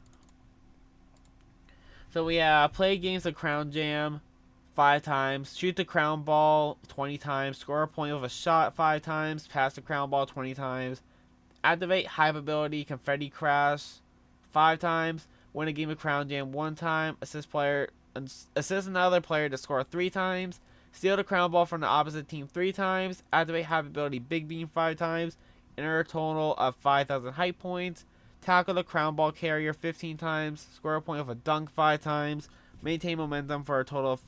So we play games of Crown Jam 5 times, shoot the crown ball 20 times, score a point with a shot 5 times, pass the crown ball 20 times, activate hype ability confetti crash 5 times, win a game of Crown Jam 1 time, assist another player to score 3 times, steal the crown ball from the opposite team 3 times, activate hype ability Big Beam 5 times, enter a total of 5,000 hype points, tackle the crown ball carrier 15 times, score a point with a dunk 5 times, maintain momentum for a total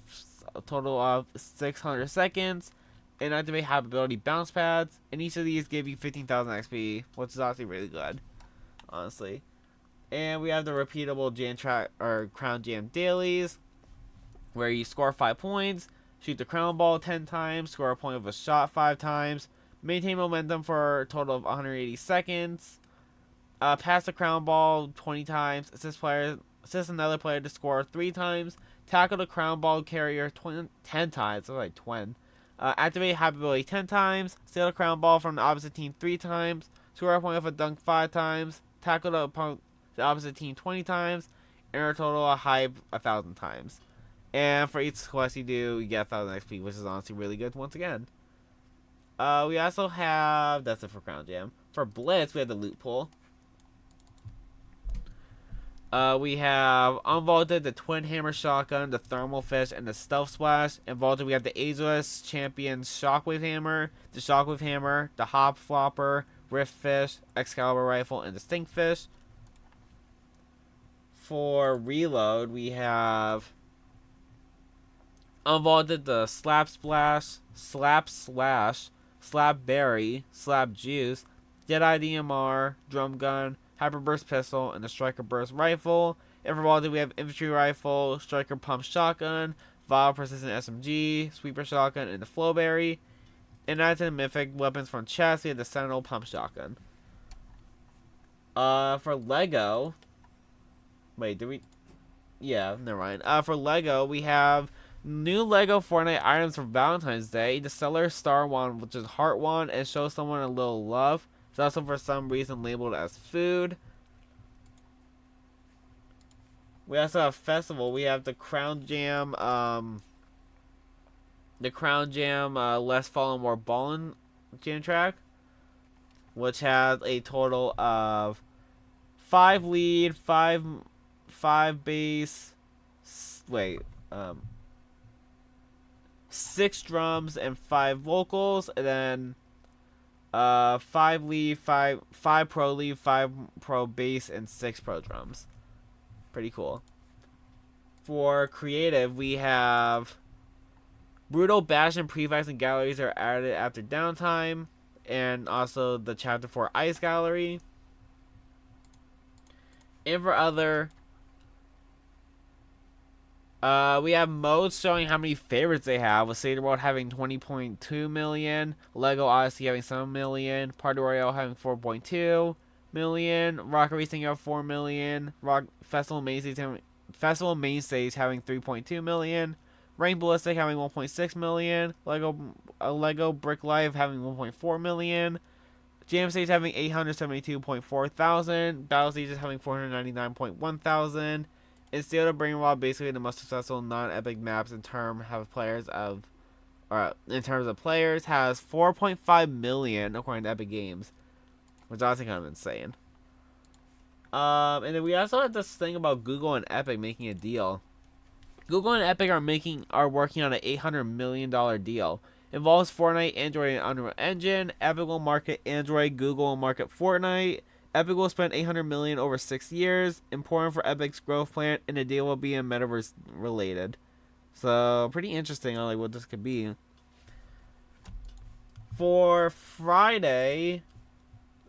of 600 seconds, and activate hype ability bounce pads, and each of these give you 15,000 XP, which is actually really good, honestly. And we have the repeatable Crown Jam dailies, where you score 5 points, shoot the crown ball 10 times, score a point with a shot 5 times, maintain momentum for a total of 180 seconds, pass the crown ball 20 times, assist another player to score 3 times, tackle the crown ball carrier 10 times, so like 20. Activate hype ability 10 times, steal the crown ball from the opposite team 3 times, score a point with a dunk 5 times, tackle the opposite team 20 times, and a total of hype 1,000 times. And for each quest you do, you get 1,000 XP, which is honestly really good once again. We also have, that's it for Crown Jam. For Blitz, we have the loot pool. We have Unvaulted, the Twin Hammer Shotgun, the Thermal Fish, and the Stealth Splash. In Vaulted, we have the Ageless Champion Shockwave Hammer, the Shockwave Hammer, the Hop Flopper, Rift Fish, Excalibur Rifle, and the Stink Fish. For Reload, we have Unvaulted, the Slap Splash, Slap Slash, Slap Berry, Slap Juice, Deadeye DMR, Drum Gun, Hyper Burst Pistol, and the Striker Burst Rifle. And for Vaulted, we have Infantry Rifle, Striker Pump Shotgun, Vile Persistent SMG, Sweeper Shotgun, and the Flowberry. And that's in Mythic weapons from chest, we have the Sentinel Pump Shotgun. For Lego... Wait, did we... Yeah, never mind. For Lego, we have new Lego Fortnite items for Valentine's Day. The Stellar Star Wand, which is Heart Wand, and show someone a little love. It's also for some reason labeled as food. We also have Festival. We have the Crown Jam, Less Fallen More Ballin' jam track, which has a total of 5 lead, 5 bass, 6 drums and 5 vocals, and then 5 lead, 5 pro lead, 5 pro bass, and 6 pro drums. Pretty cool. For creative, we have Brutal Bash and Prefax and galleries are added after downtime, and also the Chapter 4 Ice Gallery. And for other, we have modes showing how many favorites they have, with Seder World having 20.2 million, Lego Odyssey having 7 million, Party Royale having 4.2 million, Rocket Racing have 4 million, Festival Main Stage having 3.2 million, Rain Ballistic having 1.6 million, Lego Brick Life having 1.4 million, Jam Stage having 872.4 thousand, Battle Stages having 499.1 thousand, and Steel to Bring Raw, basically the most successful non-epic maps in terms of players, has 4.5 million according to Epic Games, which is honestly kind of insane. And then we also had this thing about Google and Epic making a deal. Google and Epic are working on an $800 million deal. Involves Fortnite, Android, and Unreal Engine. Epic will market Android, Google will market Fortnite. Epic will spend $800 million over 6 years. Important for Epic's growth plan, and the deal will be in metaverse related. So pretty interesting on like what this could be. For Friday,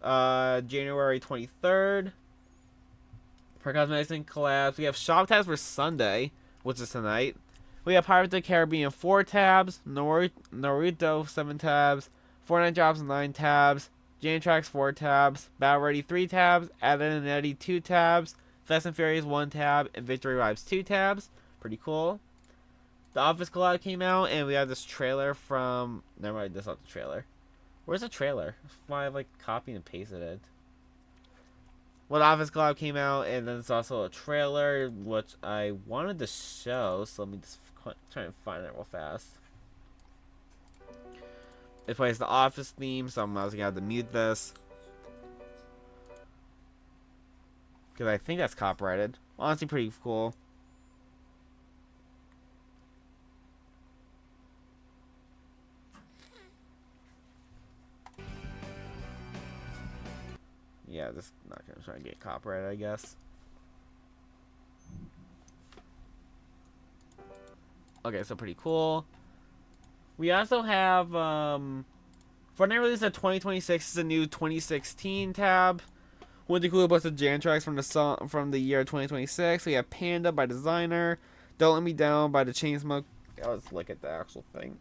January 23rd, for Cosmetics and Collabs, we have Shop tabs for Sunday, which is tonight. We have Pirates of the Caribbean 4 tabs, Naruto 7 tabs, Fortnite drops 9 tabs, Jam Tracks 4 tabs, Battle Ready 3 tabs, Ed and Eddie 2 tabs, Fast and Furious 1 tab, and Victory Vibes 2 tabs. Pretty cool. The Office Collab came out, and we have this trailer from... Never mind, that's not the trailer. Where's the trailer? That's why I, like, copied and pasted it. Well, the Office Collab came out, and then there's also a trailer, which I wanted to show, so let me just try and find it real fast. It plays the Office theme, so I'm also going to have to mute this. Because I think that's copyrighted. Honestly, pretty cool. Yeah, this is not going to try and get copyrighted, I guess. Okay, so pretty cool. We also have, Fortnite released a 2026 is a new 2016 tab. With the cool bunch of jam tracks from the year 2026. We have Panda by Designer, Don't Let Me Down by the Chainsmokers. Let's look at the actual thing.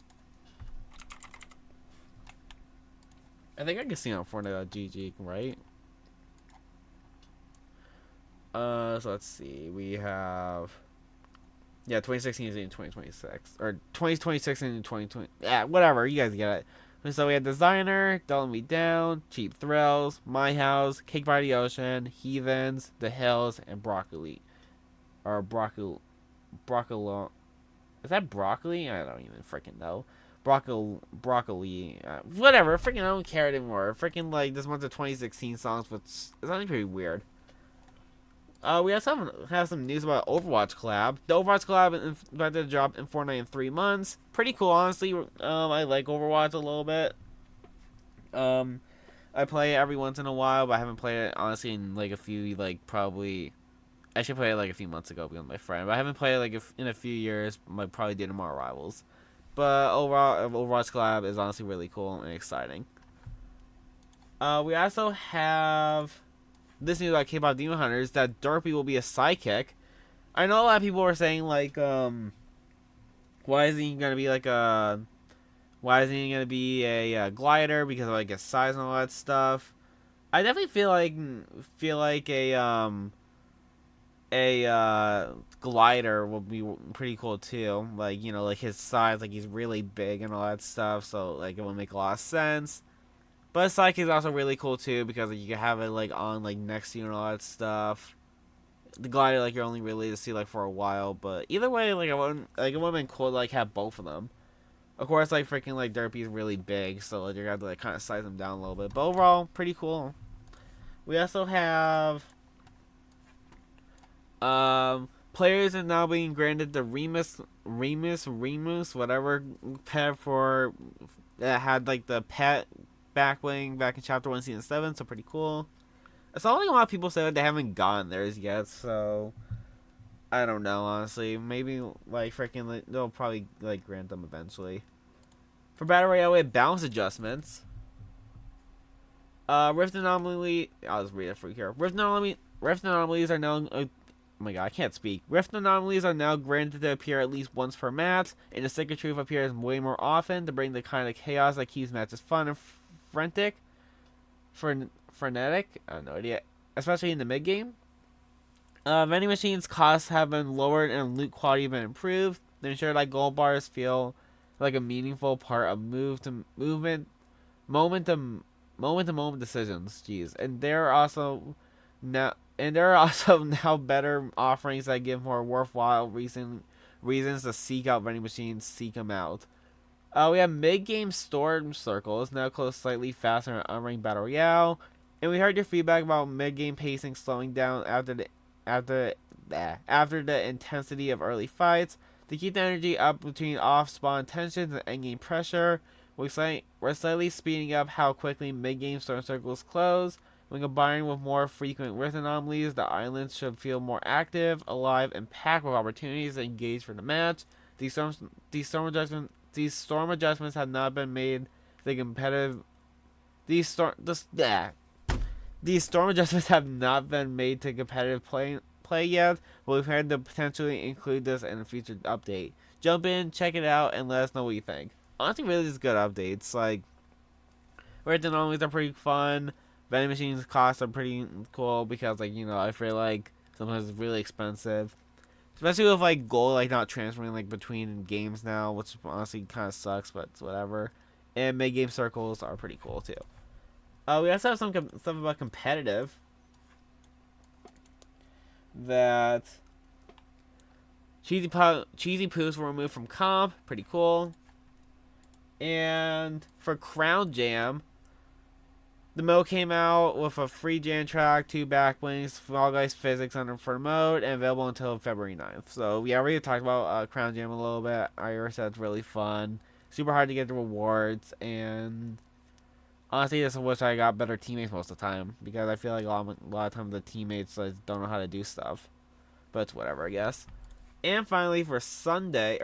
I think I can see it on Fortnite.gg, right? So let's see. We have... Yeah, 2016 is in 2026. Or 2026 in 2020. Yeah, whatever. You guys get it. So we have Designer, Don't Let Me Down, Cheap Thrills, My House, Cake by the Ocean, Heathens, The Hills, and Broccoli. Or Broccoli. Is that broccoli? I don't even freaking know. Broccoli. Whatever. Freaking I don't care anymore. Freaking like this one's of 2016 songs, which is actually pretty weird. We also have some news about Overwatch Collab. The Overwatch Collab is about to drop in Fortnite in 3 months. Pretty cool, honestly. I like Overwatch a little bit. I play it every once in a while, but I haven't played it, honestly, in like a few, like, probably... I should play it like a few months ago with my friend, but I haven't played it like in a few years. I probably did more Rivals. But overall, Overwatch Collab is honestly really cool and exciting. We also have... this news about Kpop Demon Hunters that Derpy will be a sidekick. I know a lot of people were saying like, why isn't he gonna be like why isn't he gonna be a glider because of like his size and all that stuff? I definitely feel like a glider will be pretty cool too. Like, you know, like his size, like he's really big and all that stuff. So like it will make a lot of sense. But Psyche is also really cool too because like, you can have it like on like next to you and all that stuff. The glider like you're only really to see like for a while, but either way like it would have been cool to like have both of them. Of course, like freaking like Derpy is really big, so like you're gonna have to like kind of size him down a little bit. But overall, pretty cool. We also have players are now being granted the Remus, whatever pet for that had like the pet backbling back in Chapter 1, Season 7, so pretty cool. It's not like a lot of people say that they haven't gotten theirs yet, so I don't know, honestly. Maybe, like, freaking, like, they'll probably, like, grant them eventually. For Battle Royale, we have balance adjustments. Rift Anomaly, I'll just read it for you here. Rift Anomalies are now, oh my god, I can't speak. Rift Anomalies are now granted to appear at least once per match, and the Stick of Truth appears way more often to bring the kind of chaos that keeps matches fun and frenetic. I have no idea. Especially in the mid game. Vending machines costs have been lowered and loot quality been improved. They ensure that gold bars feel like a meaningful part of moment to moment decisions. Jeez, and there are also now better offerings that give more worthwhile reasons to seek out vending machines. Seek them out. We have mid-game storm circles now close slightly faster in Unranked Battle Royale, And we heard your feedback about mid-game pacing slowing down after the intensity of early fights. To keep the energy up between off-spawn tensions and endgame pressure, we're slightly speeding up how quickly mid-game storm circles close. When combined with more frequent rift anomalies, the islands should feel more active, alive, and packed with opportunities to engage for the match. These storm adjustments have not been made. The competitive these storm adjustments have not been made to competitive play yet, but we've had to potentially include this in a future update. Jump in, check it out, and let us know what you think. Honestly, really just good updates. Like, rift anomalies are pretty fun. Vending machines costs are pretty cool because, like, you know, I feel like sometimes it's really expensive. Especially with, like, gold, like, not transferring, like, between games now, which honestly kind of sucks, but it's whatever. And mid-game circles are pretty cool, too. We also have some stuff about competitive. That cheesy poos were removed from comp. Pretty cool. And for Crown Jam, the mode came out with a free jam track, 2 backwings, Fall Guys physics for mode, and available until February 9th. So we already talked about Crown Jam a little bit. I already said it's really fun. Super hard to get the rewards, and honestly, I just wish I got better teammates most of the time, because I feel like a lot of times the teammates like, don't know how to do stuff. But it's whatever, I guess. And finally, for Saturday,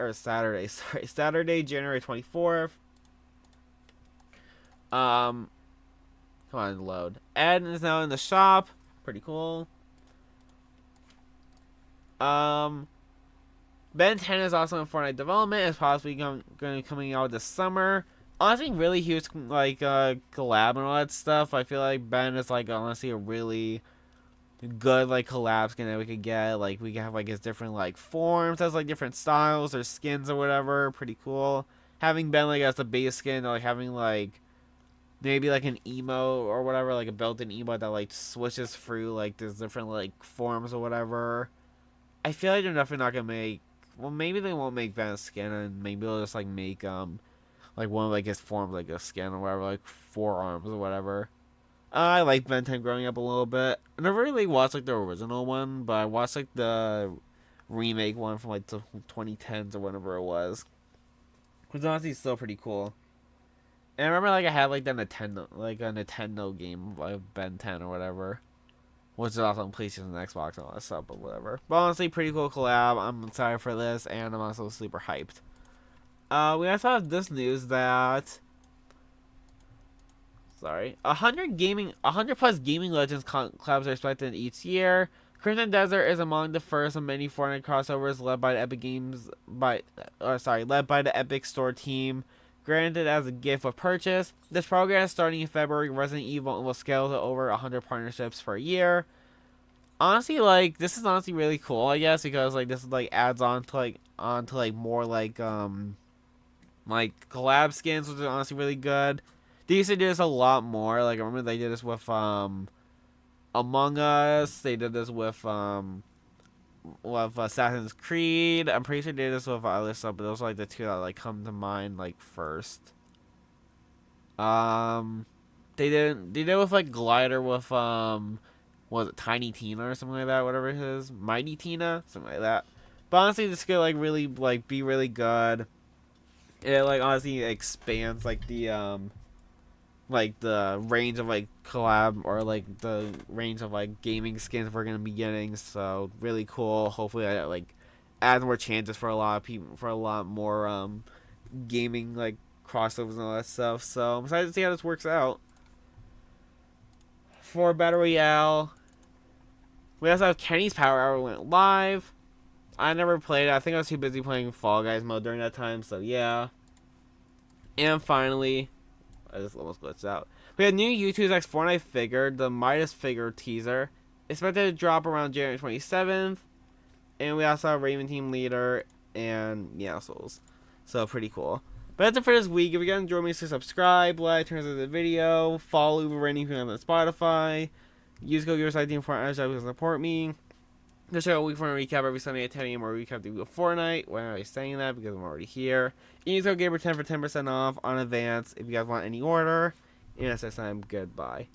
January 24th. Come on, load. Ed is now in the shop. Pretty cool. Ben 10 is also in Fortnite development. It's possibly going to be coming out this summer. Honestly, really huge, like, collab and all that stuff. I feel like Ben is, like, honestly a really good, like, collab skin that we could get. Like, we can have, like, his different, like, forms, has, like, different styles or skins or whatever. Pretty cool. Having Ben, like, as the base skin, or, like, having, like, maybe, like, an emo or whatever, like, a built-in emo that, like, switches through, like, there's different, like, forms or whatever. I feel like they're definitely not gonna make, well, maybe they won't make Ben a skin, and maybe they'll just, like, make, like, one of, like, his forms, like, a skin or whatever, like, 4 arms or whatever. I like Ben 10 growing up a little bit. I never really watched, like, the original one, but I watched, like, the remake one from, like, the 2010s or whatever it was. Which honestly is still pretty cool. And I remember, like, I had, like, a Nintendo game, like, Ben 10 or whatever. Which is also on PlayStation and Xbox and all that stuff, but whatever. But honestly, pretty cool collab. I'm excited for this, and I'm also super hyped. We also have this news that... 100 plus gaming legends collabs are expected each year. Crimson Desert is among the first of many Fortnite crossovers led by the Epic Store team, granted as a gift of purchase. This program starting in February, Resident Evil will scale to over 100 partnerships per year. Honestly, like, this is honestly really cool, I guess, because, like, this is, like, adds on to more, like collab skins, which is honestly really good. They used to do this a lot more. Like, I remember they did this with Among Us. They did this with Assassin's Creed. I'm pretty sure they did this with other stuff, but those are like the two that like come to mind like first. They did it with like Glider with was it Tiny Tina or something like that, whatever it is, Mighty Tina, something like that. But honestly, this could like really like be really good. It like honestly expands like the range of like collab or like the range of like gaming skins we're gonna be getting. So really cool. Hopefully I like add more chances for a lot of people, for a lot more gaming like crossovers and all that stuff. So I'm excited to see how this works out. For Battle Royale, we also have Kenny's Power Hour went live. I never played it. I think I was too busy playing Fall Guys mode during that time, so yeah. And finally, I just almost glitched out. We had new YouTube's X Fortnite figure, the Midas figure teaser. Expected to drop around January 27th. And we also have Raven Team Leader and Meowscles. So pretty cool. But that's it for this week. If you guys enjoyed me, so subscribe, like, turn on the video, follow Uber Rating on Spotify. Use code Team Fortnite to support me. This show a week for a recap every Sunday at 10 a.m. or recap the week of Fortnite. Why am I saying that? Because I'm already here. You use code Gaber10 for 10% off on advance if you guys want any order. And that's next time. Goodbye.